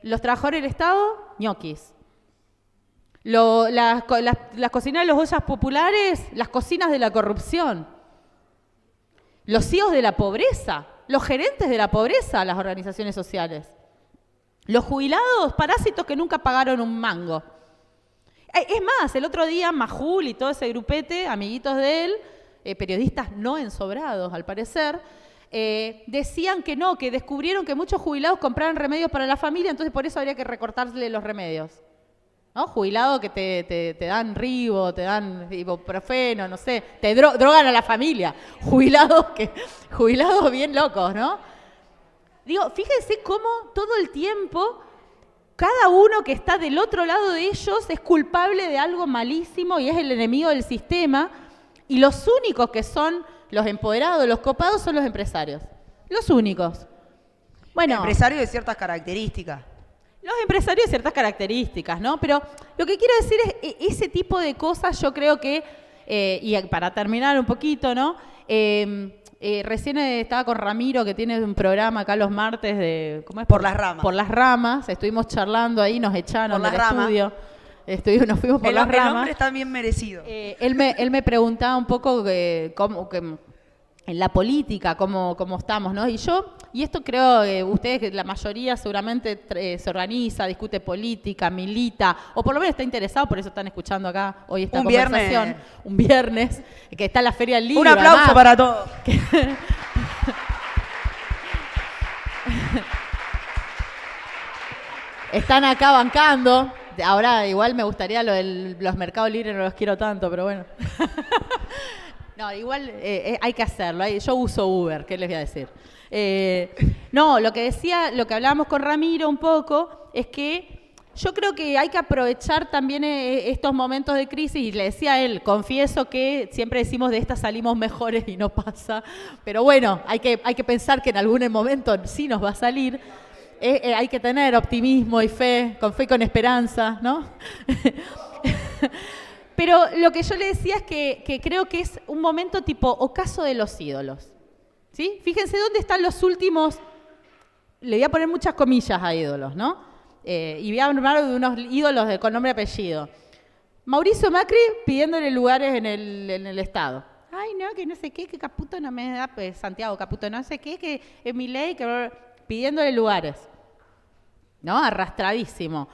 los trabajadores del Estado, ñoquis. Las cocinas de los ollas populares, las cocinas de la corrupción. Los CEOs de la pobreza, los gerentes de la pobreza, las organizaciones sociales. Los jubilados, parásitos que nunca pagaron un mango. Es más, el otro día Majul y todo ese grupete, amiguitos de él, periodistas no ensobrados al parecer, decían que no, que descubrieron que muchos jubilados compraban remedios para la familia, entonces por eso habría que recortarle los remedios. ¿No? Jubilados que te dan ribo, te dan ibuprofeno, no sé, te drogan a la familia. Jubilados bien locos, ¿no? Digo, fíjense cómo todo el tiempo cada uno que está del otro lado de ellos es culpable de algo malísimo y es el enemigo del sistema, y los únicos que son los empoderados, los copados, son los empresarios. Los únicos. Bueno, empresarios de ciertas características. Los empresarios de ciertas características, ¿no? Pero lo que quiero decir es, ese tipo de cosas yo creo que, y para terminar un poquito, ¿no? Recién estaba con Ramiro, que tiene un programa acá los martes de... ¿cómo es? Por las ramas. Por las ramas. Estuvimos charlando ahí, nos echaron del estudio. Nos fuimos por las ramas. El nombre está bien merecido. Él me preguntaba un poco cómo en la política, cómo estamos, ¿no? Y esto creo, ustedes, la mayoría seguramente se organiza, discute política, milita, o por lo menos está interesado, por eso están escuchando acá hoy esta conversación. Un viernes, que está la Feria del Libro. Un aplauso además, para todos. Están acá bancando. Ahora igual me gustaría los mercados libres, no los quiero tanto, pero bueno. No, igual hay que hacerlo. Yo uso Uber, ¿qué les voy a decir? No, lo que hablábamos con Ramiro un poco, es que yo creo que hay que aprovechar también estos momentos de crisis, y le decía a él, confieso que siempre decimos de esta salimos mejores y no pasa, pero bueno, hay que pensar que en algún momento sí nos va a salir. Hay que tener optimismo y fe con esperanza, ¿no? Pero lo que yo le decía es que creo que es un momento tipo ocaso de los ídolos, ¿sí? Fíjense dónde están los últimos, le voy a poner muchas comillas a ídolos, ¿no? Y voy a hablar de unos ídolos con nombre y apellido. Mauricio Macri pidiéndole lugares en el Estado. Ay, no, que no sé qué, que Caputo no me da, pues Santiago Caputo no sé qué, que es Milei, que pidiéndole lugares, ¿no? Arrastradísimo.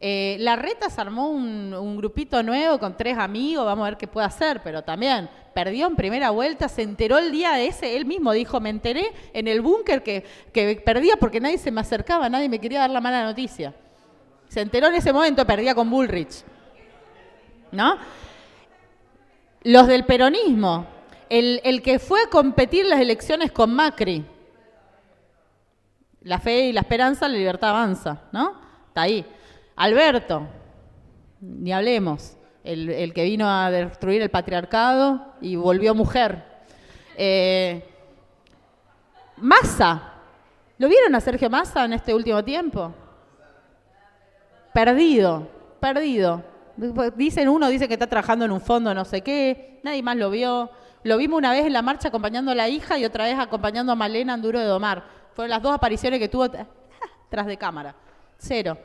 Larreta se armó un grupito nuevo con 3 amigos, vamos a ver qué puede hacer, pero también perdió en primera vuelta, se enteró el día ese, él mismo dijo, me enteré en el búnker que perdía porque nadie se me acercaba, nadie me quería dar la mala noticia. Se enteró en ese momento, perdía con Bullrich, ¿no? Los del peronismo, el que fue a competir las elecciones con Macri, la fe y la esperanza, la libertad avanza, ¿no? Está ahí. Alberto, ni hablemos, el que vino a destruir el patriarcado y volvió mujer. Massa, ¿lo vieron a Sergio Massa en este último tiempo? Perdido, Uno dice que está trabajando en un fondo no sé qué, nadie más lo vio. Lo vimos una vez en la marcha acompañando a la hija y otra vez acompañando a Malena en Duro de Domar. Fueron las 2 apariciones que tuvo tras de cámara. 0.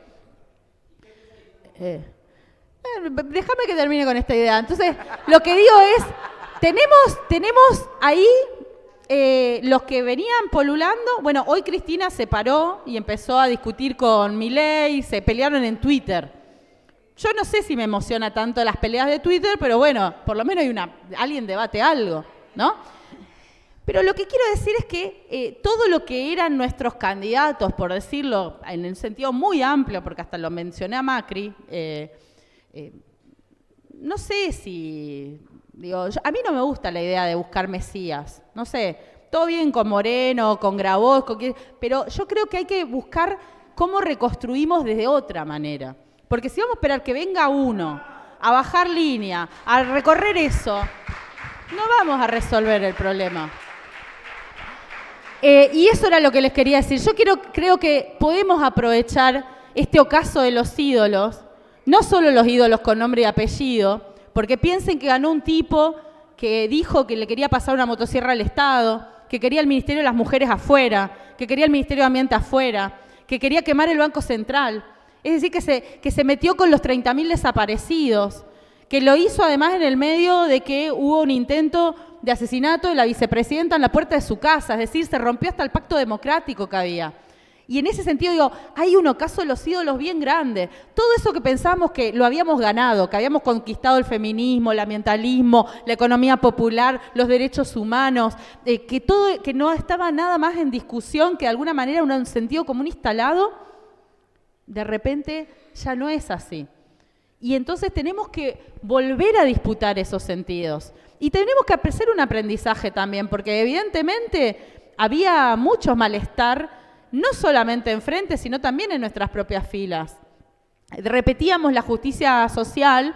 Déjame que termine con esta idea. Entonces, lo que digo es, tenemos ahí los que venían polulando. Bueno, hoy Cristina se paró y empezó a discutir con Milei, se pelearon en Twitter. Yo no sé si me emociona tanto las peleas de Twitter, pero bueno, por lo menos alguien debate algo, ¿no? Pero lo que quiero decir es que todo lo que eran nuestros candidatos, por decirlo en el sentido muy amplio, porque hasta lo mencioné a Macri, no sé si, a mí no me gusta la idea de buscar mesías, no sé, todo bien con Moreno, con Grabois, pero yo creo que hay que buscar cómo reconstruimos desde otra manera. Porque si vamos a esperar que venga uno a bajar línea, a recorrer eso, no vamos a resolver el problema. Y eso era lo que les quería decir. Yo creo que podemos aprovechar este ocaso de los ídolos, no solo los ídolos con nombre y apellido, porque piensen que ganó un tipo que dijo que le quería pasar una motosierra al Estado, que quería el Ministerio de las Mujeres afuera, que quería el Ministerio de Ambiente afuera, que quería quemar el Banco Central. Es decir, que se metió con los 30.000 desaparecidos, que lo hizo además en el medio de que hubo un intento de asesinato de la vicepresidenta en la puerta de su casa, es decir, se rompió hasta el pacto democrático que había. Y en ese sentido hay un ocaso de los ídolos bien grande. Todo eso que pensábamos que lo habíamos ganado, que habíamos conquistado el feminismo, el ambientalismo, la economía popular, los derechos humanos, que no estaba nada más en discusión, que de alguna manera un sentido común instalado, de repente ya no es así. Y entonces tenemos que volver a disputar esos sentidos. Y tenemos que hacer un aprendizaje también, porque evidentemente había mucho malestar, no solamente enfrente, sino también en nuestras propias filas. Repetíamos la justicia social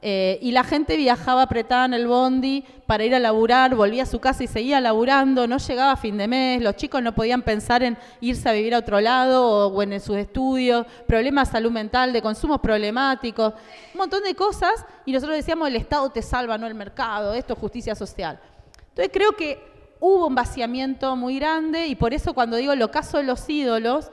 y la gente viajaba apretada en el bondi para ir a laburar, volvía a su casa y seguía laburando, no llegaba a fin de mes, los chicos no podían pensar en irse a vivir a otro lado o en sus estudios, problemas de salud mental, de consumos problemáticos, un montón de cosas, y nosotros decíamos el Estado te salva, no el mercado, esto es justicia social. Entonces creo que hubo un vaciamiento muy grande y por eso cuando digo el ocaso de los ídolos,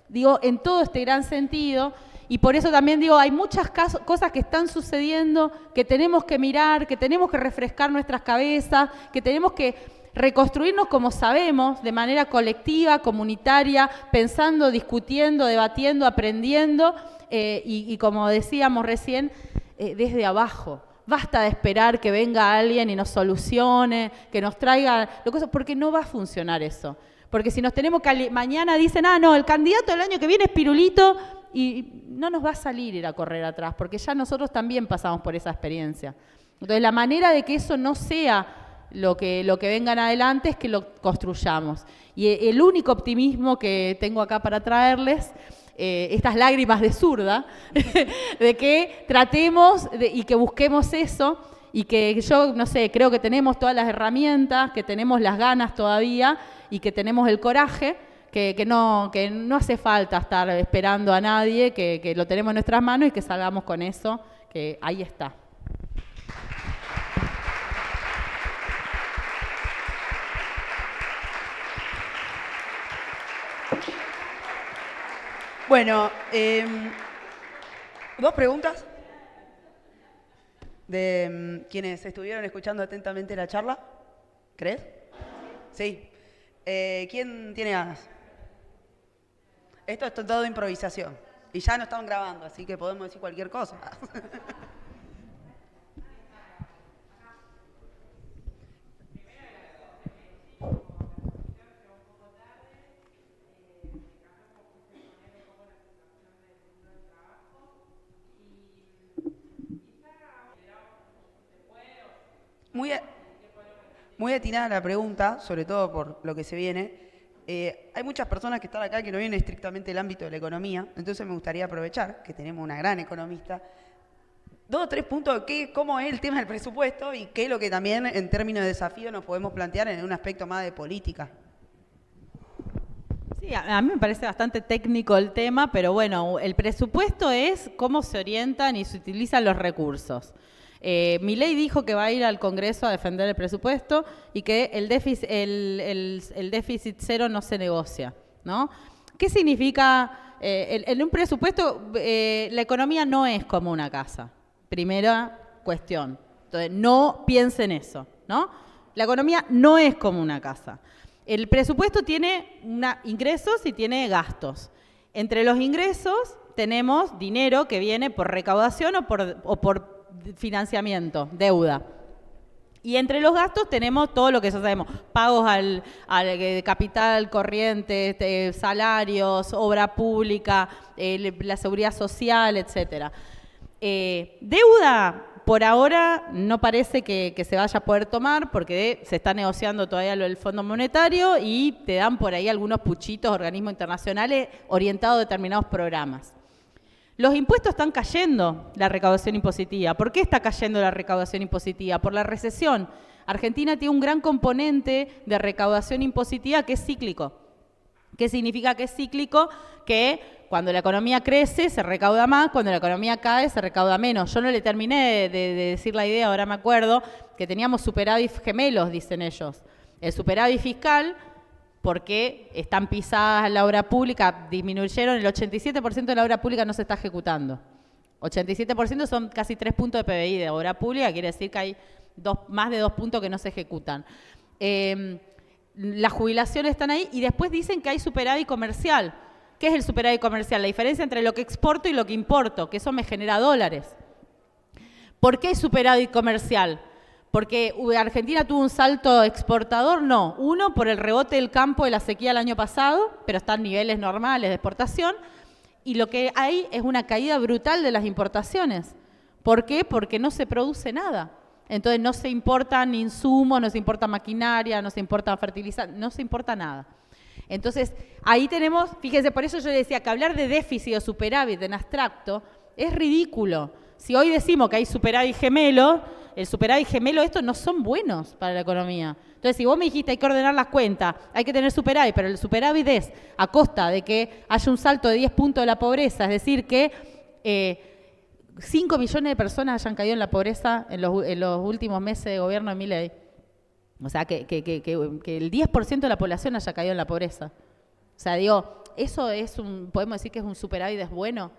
digo en todo este gran sentido. Y por eso también digo, hay muchas cosas que están sucediendo, que tenemos que mirar, que tenemos que refrescar nuestras cabezas, que tenemos que reconstruirnos como sabemos, de manera colectiva, comunitaria, pensando, discutiendo, debatiendo, aprendiendo, y como decíamos recién, desde abajo. Basta de esperar que venga alguien y nos solucione, que nos traiga, porque no va a funcionar eso. Porque si nos tenemos que, mañana dicen, no, el candidato del año que viene es Pirulito, y no nos va a salir ir a correr atrás, porque ya nosotros también pasamos por esa experiencia. Entonces, la manera de que eso no sea lo que vengan adelante es que lo construyamos. Y el único optimismo que tengo acá para traerles, estas lágrimas de zurda, de que tratemos y que busquemos eso, y que yo, no sé, creo que tenemos todas las herramientas, que tenemos las ganas todavía, y que tenemos el coraje, que no hace falta estar esperando a nadie, que lo tenemos en nuestras manos y que salgamos con eso, que ahí está. Bueno, 2 preguntas de quienes estuvieron escuchando atentamente la charla. ¿Crees? Sí. ¿Quién tiene ganas? Esto es todo improvisación. Y ya no están grabando, así que podemos decir cualquier cosa. Muy atinada la pregunta, sobre todo por lo que se viene. Hay muchas personas que están acá que no vienen estrictamente del ámbito de la economía, entonces me gustaría aprovechar que tenemos una gran economista. 2 o 3 puntos de cómo es el tema del presupuesto y qué es lo que también en términos de desafío nos podemos plantear en un aspecto más de política. Sí, a mí me parece bastante técnico el tema, pero bueno, el presupuesto es cómo se orientan y se utilizan los recursos. Milei dijo que va a ir al Congreso a defender el presupuesto y que el déficit cero no se negocia, ¿no? ¿Qué significa? En un presupuesto, la economía no es como una casa. Primera cuestión. Entonces, no piensen eso, ¿no? La economía no es como una casa. El presupuesto tiene ingresos y tiene gastos. Entre los ingresos tenemos dinero que viene por recaudación o por financiamiento, deuda. Y entre los gastos tenemos todo lo que ya sabemos, pagos al capital corriente, salarios, obra pública, la seguridad social, etcétera. Deuda, por ahora, no parece que se vaya a poder tomar porque se está negociando todavía lo del Fondo Monetario y te dan por ahí algunos puchitos, organismos internacionales orientados a determinados programas. Los impuestos están cayendo, la recaudación impositiva. ¿Por qué está cayendo la recaudación impositiva? Por la recesión. Argentina tiene un gran componente de recaudación impositiva que es cíclico. ¿Qué significa que es cíclico? Que cuando la economía crece se recauda más, cuando la economía cae se recauda menos. Yo no le terminé de decir la idea, ahora me acuerdo, que teníamos superávit gemelos, dicen ellos. El superávit fiscal, porque están pisadas la obra pública, disminuyeron, el 87% de la obra pública no se está ejecutando. 87% son casi 3 puntos de PBI de obra pública, quiere decir que hay más de 2 puntos que no se ejecutan. Las jubilaciones están ahí y después dicen que hay superávit comercial. ¿Qué es el superávit comercial? La diferencia entre lo que exporto y lo que importo, que eso me genera dólares. ¿Por qué superávit comercial? ¿Porque Argentina tuvo un salto exportador? No. Uno, por el rebote del campo de la sequía el año pasado, pero están niveles normales de exportación. Y lo que hay es una caída brutal de las importaciones. ¿Por qué? Porque no se produce nada. Entonces no se importan insumos, no se importa maquinaria, no se importa fertilizantes, no se importa nada. Entonces ahí tenemos, fíjense, por eso yo decía que hablar de déficit o superávit en abstracto es ridículo. Si hoy decimos que hay superávit gemelo, el superávit gemelo, estos no son buenos para la economía. Entonces, si vos me dijiste hay que ordenar las cuentas, hay que tener superávit, pero el superávit es a costa de que haya un salto de 10 puntos de la pobreza, es decir, que 5 millones de personas hayan caído en la pobreza en los últimos meses de gobierno de Milei. O sea, que el 10% de la población haya caído en la pobreza. O sea, digo, eso es podemos decir que es un superávit, es bueno.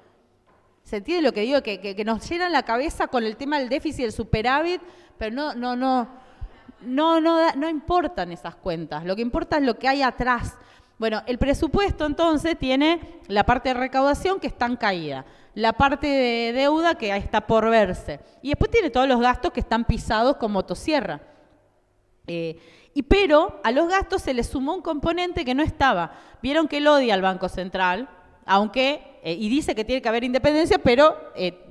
¿Se entiende lo que digo? Que nos llenan la cabeza con el tema del déficit y el superávit, pero no importan esas cuentas. Lo que importa es lo que hay atrás. Bueno, el presupuesto entonces tiene la parte de recaudación que está en caída, la parte de deuda que está por verse, y después tiene todos los gastos que están pisados con motosierra. Pero a los gastos se le sumó un componente que no estaba. Vieron que él odia al Banco Central, aunque, y dice que tiene que haber independencia, pero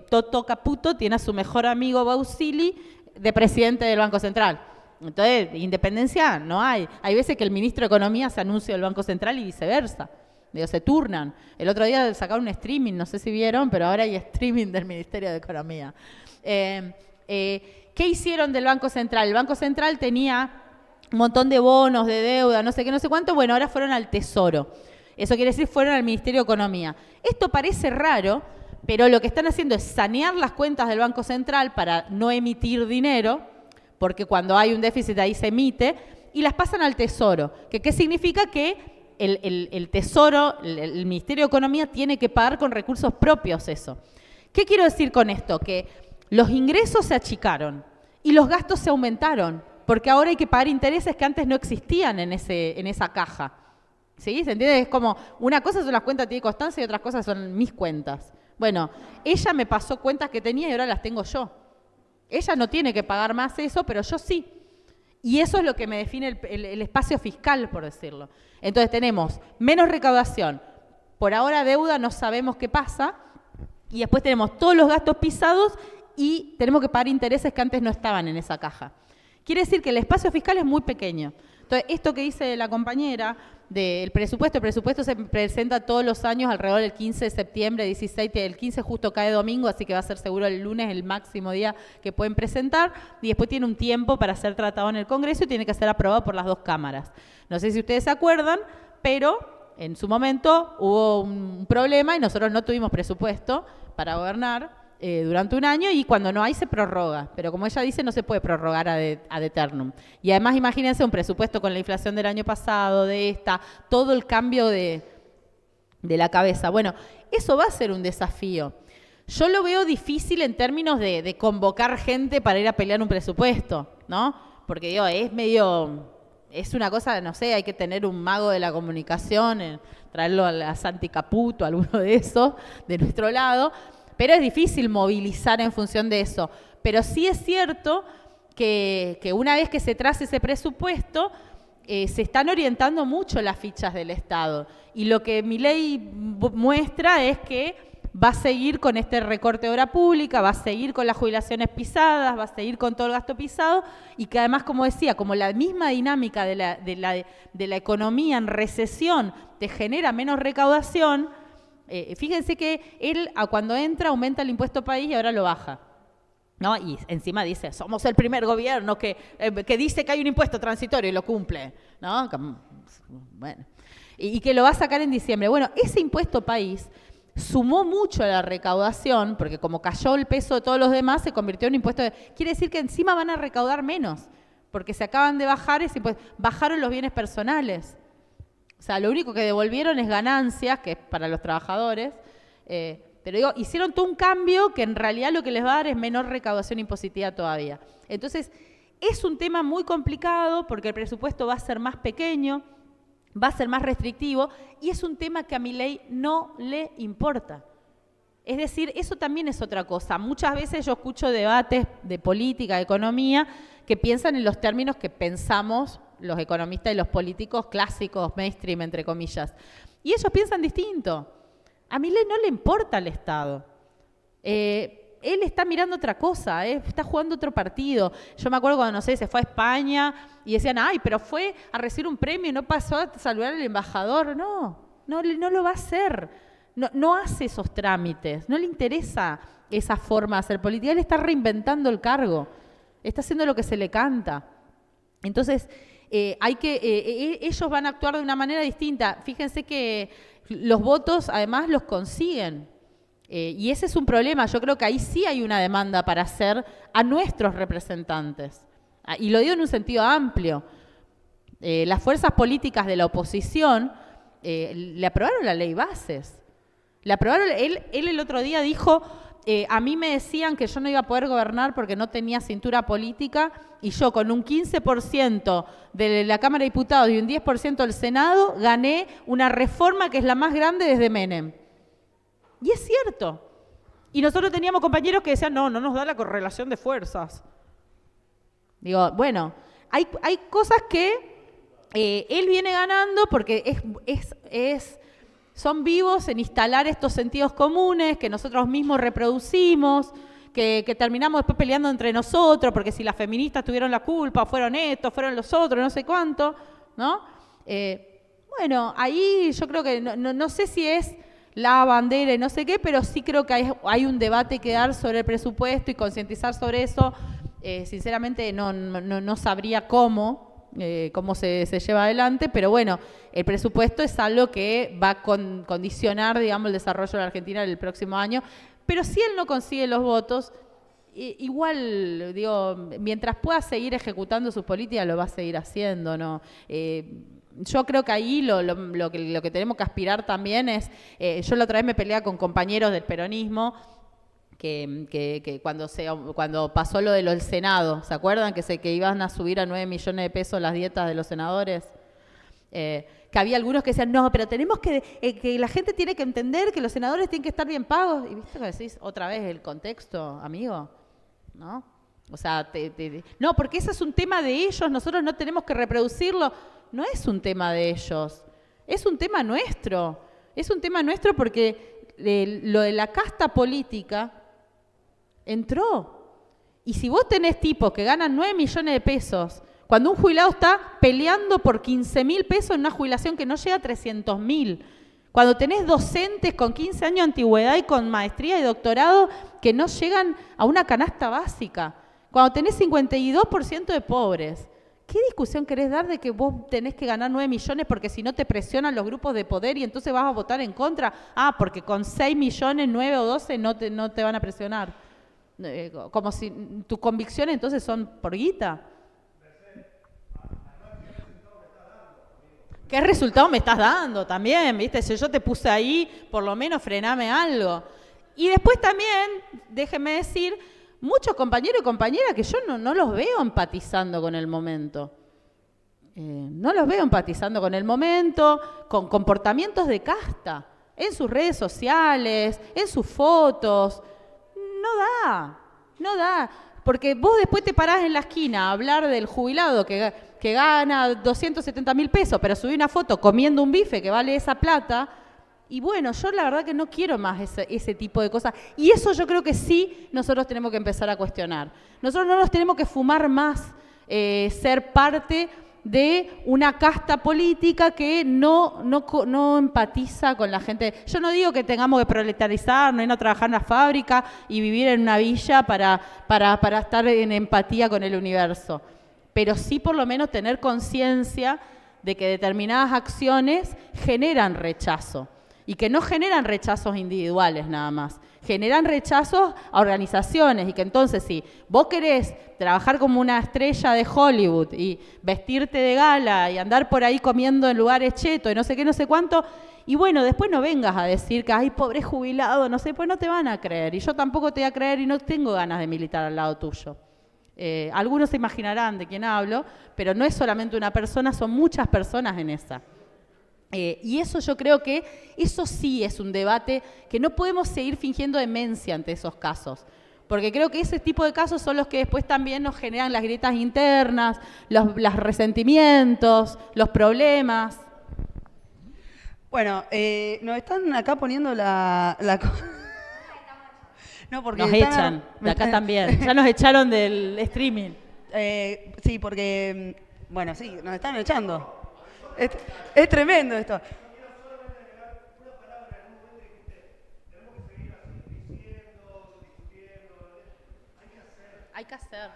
Toto Caputo tiene a su mejor amigo Bausili de presidente del Banco Central. Entonces, independencia no hay. Hay veces que el ministro de Economía se anuncia del Banco Central y viceversa. Digo, se turnan. El otro día sacaron un streaming, no sé si vieron, pero ahora hay streaming del Ministerio de Economía. ¿Qué hicieron del Banco Central? El Banco Central tenía un montón de bonos, de deuda, no sé qué, no sé cuánto. Bueno, ahora fueron al Tesoro. Eso quiere decir fueron al Ministerio de Economía. Esto parece raro, pero lo que están haciendo es sanear las cuentas del Banco Central para no emitir dinero, porque cuando hay un déficit ahí se emite, y las pasan al Tesoro. ¿Qué significa? Que el Tesoro, el Ministerio de Economía tiene que pagar con recursos propios eso. ¿Qué quiero decir con esto? Que los ingresos se achicaron y los gastos se aumentaron, porque ahora hay que pagar intereses que antes no existían en esa caja. ¿Sí? ¿Se entiende? Es como, una cosa son las cuentas de Constanza y otras cosas son mis cuentas. Bueno, ella me pasó cuentas que tenía y ahora las tengo yo. Ella no tiene que pagar más eso, pero yo sí. Y eso es lo que me define el espacio fiscal, por decirlo. Entonces tenemos menos recaudación. Por ahora deuda, no sabemos qué pasa. Y después tenemos todos los gastos pisados y tenemos que pagar intereses que antes no estaban en esa caja. Quiere decir que el espacio fiscal es muy pequeño. Entonces, esto que dice la compañera del presupuesto, el presupuesto se presenta todos los años alrededor del 15 de septiembre, 16, el 15 justo cae domingo, así que va a ser seguro el lunes el máximo día que pueden presentar, y después tiene un tiempo para ser tratado en el Congreso y tiene que ser aprobado por las dos cámaras. No sé si ustedes se acuerdan, pero en su momento hubo un problema y nosotros no tuvimos presupuesto para gobernar durante un año y cuando no hay se prorroga. Pero como ella dice, no se puede prorrogar ad eternum. Y además imagínense un presupuesto con la inflación del año pasado, todo el cambio de la cabeza. Bueno, eso va a ser un desafío. Yo lo veo difícil en términos de convocar gente para ir a pelear un presupuesto, ¿no? Porque digo, es una cosa, no sé, hay que tener un mago de la comunicación, traerlo a Santi Caputo, alguno de esos, de nuestro lado, pero es difícil movilizar en función de eso. Pero sí es cierto que una vez que se trace ese presupuesto, se están orientando mucho las fichas del Estado. Y lo que Milei muestra es que va a seguir con este recorte de obra pública, va a seguir con las jubilaciones pisadas, va a seguir con todo el gasto pisado y que además, como decía, como la misma dinámica de la economía en recesión te genera menos recaudación, fíjense que él cuando entra aumenta el impuesto país y ahora lo baja, ¿no? Y encima dice, somos el primer gobierno que dice que hay un impuesto transitorio y lo cumple, ¿no? Bueno, y que lo va a sacar en diciembre. Bueno, ese impuesto país sumó mucho a la recaudación, porque como cayó el peso de todos los demás, se convirtió en un impuesto. Quiere decir que encima van a recaudar menos, porque se acaban de bajar bajaron los bienes personales. O sea, lo único que devolvieron es ganancias, que es para los trabajadores, pero digo, hicieron todo un cambio que en realidad lo que les va a dar es menor recaudación impositiva todavía. Entonces, es un tema muy complicado porque el presupuesto va a ser más pequeño, va a ser más restrictivo y es un tema que a Milei no le importa. Es decir, eso también es otra cosa. Muchas veces yo escucho debates de política, de economía, que piensan en los términos que pensamos los economistas y los políticos clásicos, mainstream, entre comillas. Y ellos piensan distinto. A Milei no le importa el Estado. Él está mirando otra cosa, está jugando otro partido. Yo me acuerdo cuando, no sé, se fue a España y decían, ay, pero fue a recibir un premio y no pasó a saludar al embajador. No lo va a hacer. No hace esos trámites, no le interesa esa forma de hacer política. Él está reinventando el cargo, está haciendo lo que se le canta. Entonces, ellos van a actuar de una manera distinta. Fíjense que los votos, además, los consiguen. Y ese es un problema. Yo creo que ahí sí hay una demanda para hacer a nuestros representantes. Y lo digo en un sentido amplio. Las fuerzas políticas de la oposición le aprobaron la ley bases. Le aprobaron. Él el otro día dijo, a mí me decían que yo no iba a poder gobernar porque no tenía cintura política y yo con un 15% de la Cámara de Diputados y un 10% del Senado gané una reforma que es la más grande desde Menem. Y es cierto. Y nosotros teníamos compañeros que decían, no nos da la correlación de fuerzas. Digo, bueno, hay cosas que él viene ganando porque son vivos en instalar estos sentidos comunes que nosotros mismos reproducimos, que terminamos después peleando entre nosotros, porque si las feministas tuvieron la culpa, fueron estos, fueron los otros, no sé cuánto, ¿no? Bueno, ahí yo creo que no sé si es la bandera y no sé qué, pero sí creo que hay un debate que dar sobre el presupuesto y concientizar sobre eso. Sinceramente no sabría cómo se lleva adelante, pero bueno, el presupuesto es algo que va a condicionar, digamos, el desarrollo de la Argentina en el próximo año, pero si él no consigue los votos, igual, digo, mientras pueda seguir ejecutando sus políticas, lo va a seguir haciendo, ¿no? Yo creo que ahí lo que tenemos que aspirar también es, yo la otra vez me peleaba con compañeros del peronismo, que cuando pasó lo del Senado, ¿se acuerdan? Que iban a subir a 9 millones de pesos las dietas de los senadores. Que había algunos que decían, no, pero tenemos que la gente tiene que entender que los senadores tienen que estar bien pagos. Y viste que decís otra vez el contexto, amigo, ¿no? O sea, no, porque ese es un tema de ellos, nosotros no tenemos que reproducirlo. No es un tema de ellos, es un tema nuestro. Es un tema nuestro porque lo de la casta política entró. Y si vos tenés tipos que ganan 9 millones de pesos, cuando un jubilado está peleando por 15.000 pesos en una jubilación que no llega a 300.000, cuando tenés docentes con 15 años de antigüedad y con maestría y doctorado que no llegan a una canasta básica, cuando tenés 52% de pobres, ¿Qué discusión querés dar de que vos tenés que ganar 9 millones porque si no te presionan los grupos de poder y entonces vas a votar en contra? Ah, porque con 6 millones, 9 o 12 no te van a presionar. Como si tus convicciones entonces son por guita. ¿Qué resultado me estás dando también? ¿Viste? Si yo te puse ahí, por lo menos frename algo. Y después también, déjeme decir, muchos compañeros y compañeras que yo no los veo empatizando con el momento. No los veo empatizando con el momento, con comportamientos de casta, en sus redes sociales, en sus fotos. No da. Porque vos después te parás en la esquina a hablar del jubilado que gana 270.000 pesos, pero subí una foto comiendo un bife que vale esa plata. Y bueno, yo la verdad que no quiero más ese tipo de cosas. Y eso yo creo que sí nosotros tenemos que empezar a cuestionar. Nosotros no nos tenemos que fumar más ser parte de una casta política que no empatiza con la gente. Yo no digo que tengamos que proletarizarnos, ir a trabajar en la fábrica y vivir en una villa para estar en empatía con el universo. Pero sí por lo menos tener conciencia de que determinadas acciones generan rechazo. Y que no generan rechazos individuales nada más, generan rechazos a organizaciones y que entonces si vos querés trabajar como una estrella de Hollywood y vestirte de gala y andar por ahí comiendo en lugares chetos y no sé qué, no sé cuánto, y bueno, después no vengas a decir que, ay, pobre jubilado, no sé, pues no te van a creer y yo tampoco te voy a creer y no tengo ganas de militar al lado tuyo. Algunos se imaginarán de quién hablo, pero no es solamente una persona, son muchas personas en esa. Y eso yo creo que eso sí es un debate que no podemos seguir fingiendo demencia ante esos casos. Porque creo que ese tipo de casos son los que después también nos generan las grietas internas, los resentimientos, los problemas. Bueno, nos están acá poniendo la no, porque nos echan, de acá también. Ya nos echaron del streaming. Sí, porque, bueno, sí, nos están echando. Es tremendo esto. Hay que hacer.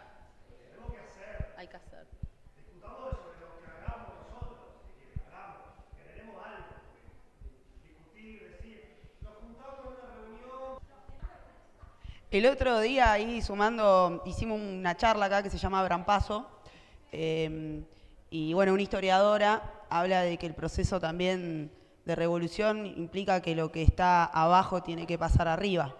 Hay que hacer. Discutamos sobre lo que hagamos nosotros, que hagamos, generemos algo, discutir, decir, nos juntamos en una reunión. El otro día ahí sumando, hicimos una charla acá que se llama Brampazo, y bueno, una historiadora habla de que el proceso también de revolución implica que lo que está abajo tiene que pasar arriba.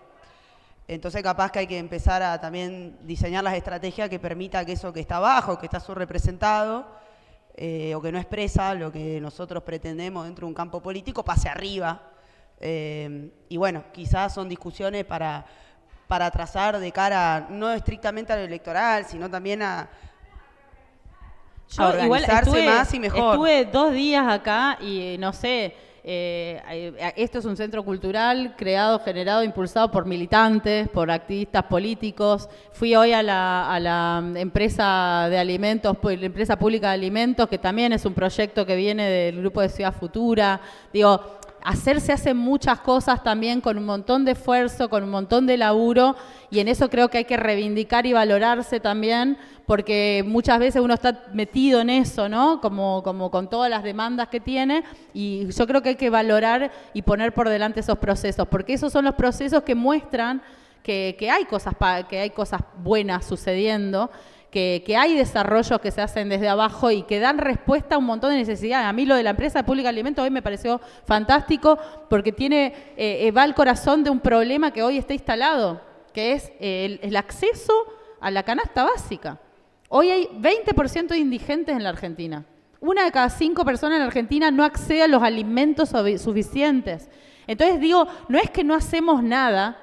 Entonces capaz que hay que empezar a también diseñar las estrategias que permita que eso que está abajo, que está subrepresentado, o que no expresa lo que nosotros pretendemos dentro de un campo político, pase arriba. Y bueno, quizás son discusiones para trazar de cara, no estrictamente a lo electoral, sino también a organizarse más y mejor. Estuve 2 días acá y no sé, esto es un centro cultural generado, impulsado por militantes, por activistas políticos. Fui hoy a la empresa de alimentos, la empresa pública de alimentos, que también es un proyecto que viene del grupo de Ciudad Futura. Digo, se hacen muchas cosas también con un montón de esfuerzo, con un montón de laburo, y en eso creo que hay que reivindicar y valorarse también, porque muchas veces uno está metido en eso, ¿no? Como con todas las demandas que tiene, y yo creo que hay que valorar y poner por delante esos procesos, porque esos son los procesos que muestran que hay cosas buenas sucediendo, que hay desarrollos que se hacen desde abajo y que dan respuesta a un montón de necesidades. A mí lo de la empresa pública de alimentos hoy me pareció fantástico porque va al corazón de un problema que hoy está instalado, que es el acceso a la canasta básica. Hoy hay 20% de indigentes en la Argentina. 1 de cada 5 personas en la Argentina no accede a los alimentos suficientes. Entonces digo, no es que no hacemos nada,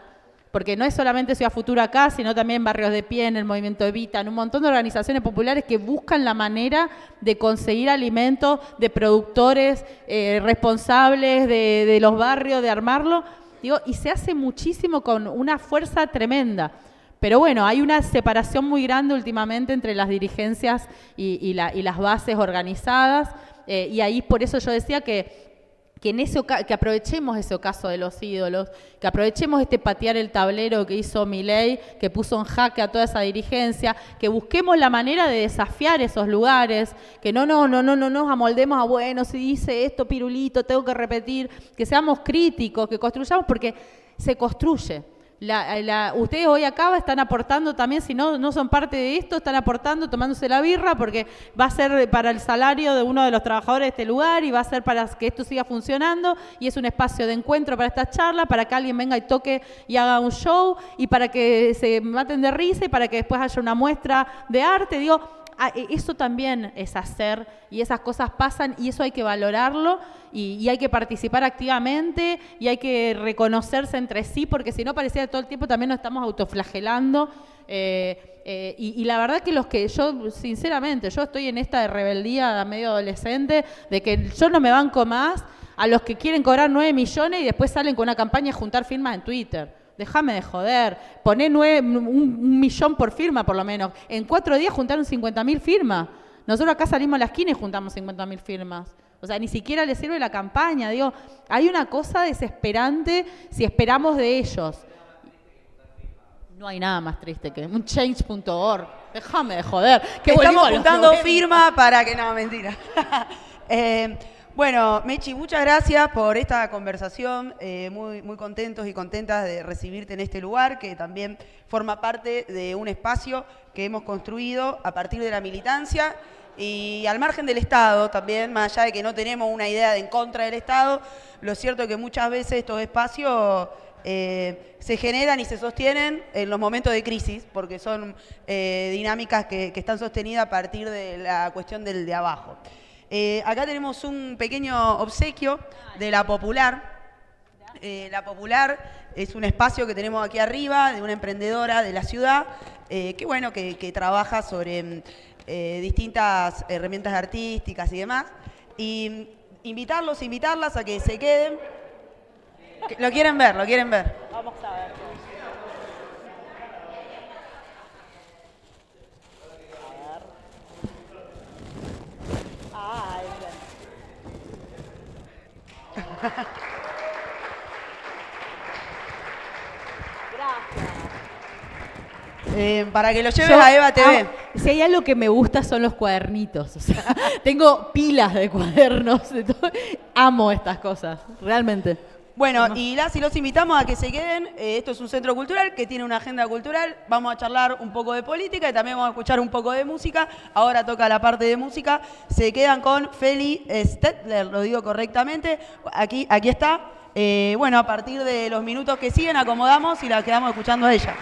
porque no es solamente Ciudad Futura acá, sino también Barrios de Pie, en el Movimiento Evita, en un montón de organizaciones populares que buscan la manera de conseguir alimentos de productores responsables de los barrios, de armarlo, digo, y se hace muchísimo con una fuerza tremenda. Pero bueno, hay una separación muy grande últimamente entre las dirigencias y las bases organizadas, y ahí por eso yo decía que que aprovechemos ese ocaso de los ídolos, que aprovechemos este patear el tablero que hizo Milei, que puso en jaque a toda esa dirigencia, que busquemos la manera de desafiar esos lugares, que no nos amoldemos a, bueno, si dice esto Pirulito, tengo que repetir, que seamos críticos, que construyamos, porque se construye. Ustedes hoy acá están aportando también, si no son parte de esto, están aportando tomándose la birra porque va a ser para el salario de uno de los trabajadores de este lugar y va a ser para que esto siga funcionando y es un espacio de encuentro para estas charlas, para que alguien venga y toque y haga un show y para que se maten de risa y para que después haya una muestra de arte. Digo, eso también es hacer y esas cosas pasan y eso hay que valorarlo y hay que participar activamente y hay que reconocerse entre sí porque si no pareciera todo el tiempo también nos estamos autoflagelando y la verdad que yo sinceramente yo estoy en esta de rebeldía medio adolescente de que yo no me banco más a los que quieren cobrar 9 millones y después salen con una campaña de juntar firmas en Twitter. Déjame de joder, poné 1 millón por firma por lo menos. En 4 días juntaron 50.000 firmas. Nosotros acá salimos a la esquina y juntamos 50.000 firmas. O sea, ni siquiera les sirve la campaña. Digo, hay una cosa desesperante si esperamos de ellos. No hay nada más triste que un change.org. Déjame de joder. Que estamos juntando firmas para que... No, mentira. Bueno, Mechi, muchas gracias por esta conversación, muy contentos y contentas de recibirte en este lugar, que también forma parte de un espacio que hemos construido a partir de la militancia y al margen del Estado también, más allá de que no tenemos una idea de en contra del Estado, lo cierto es que muchas veces estos espacios se generan y se sostienen en los momentos de crisis, porque son dinámicas que están sostenidas a partir de la cuestión del de abajo. Acá tenemos un pequeño obsequio de La Popular. La Popular es un espacio que tenemos aquí arriba de una emprendedora de la ciudad que trabaja sobre distintas herramientas artísticas y demás. Y invitarlas a que se queden. ¿Lo quieren ver? Vamos a ver. Para que lo lleves a Eva TV. Si hay algo que me gusta son los cuadernitos. O sea, tengo pilas de cuadernos. De todo. Amo estas cosas, realmente. Bueno, y los invitamos a que se queden. Esto es un centro cultural que tiene una agenda cultural. Vamos a charlar un poco de política y también vamos a escuchar un poco de música. Ahora toca la parte de música. Se quedan con Feli Stetler, lo digo correctamente. Aquí está. A partir de los minutos que siguen acomodamos y la quedamos escuchando a ella.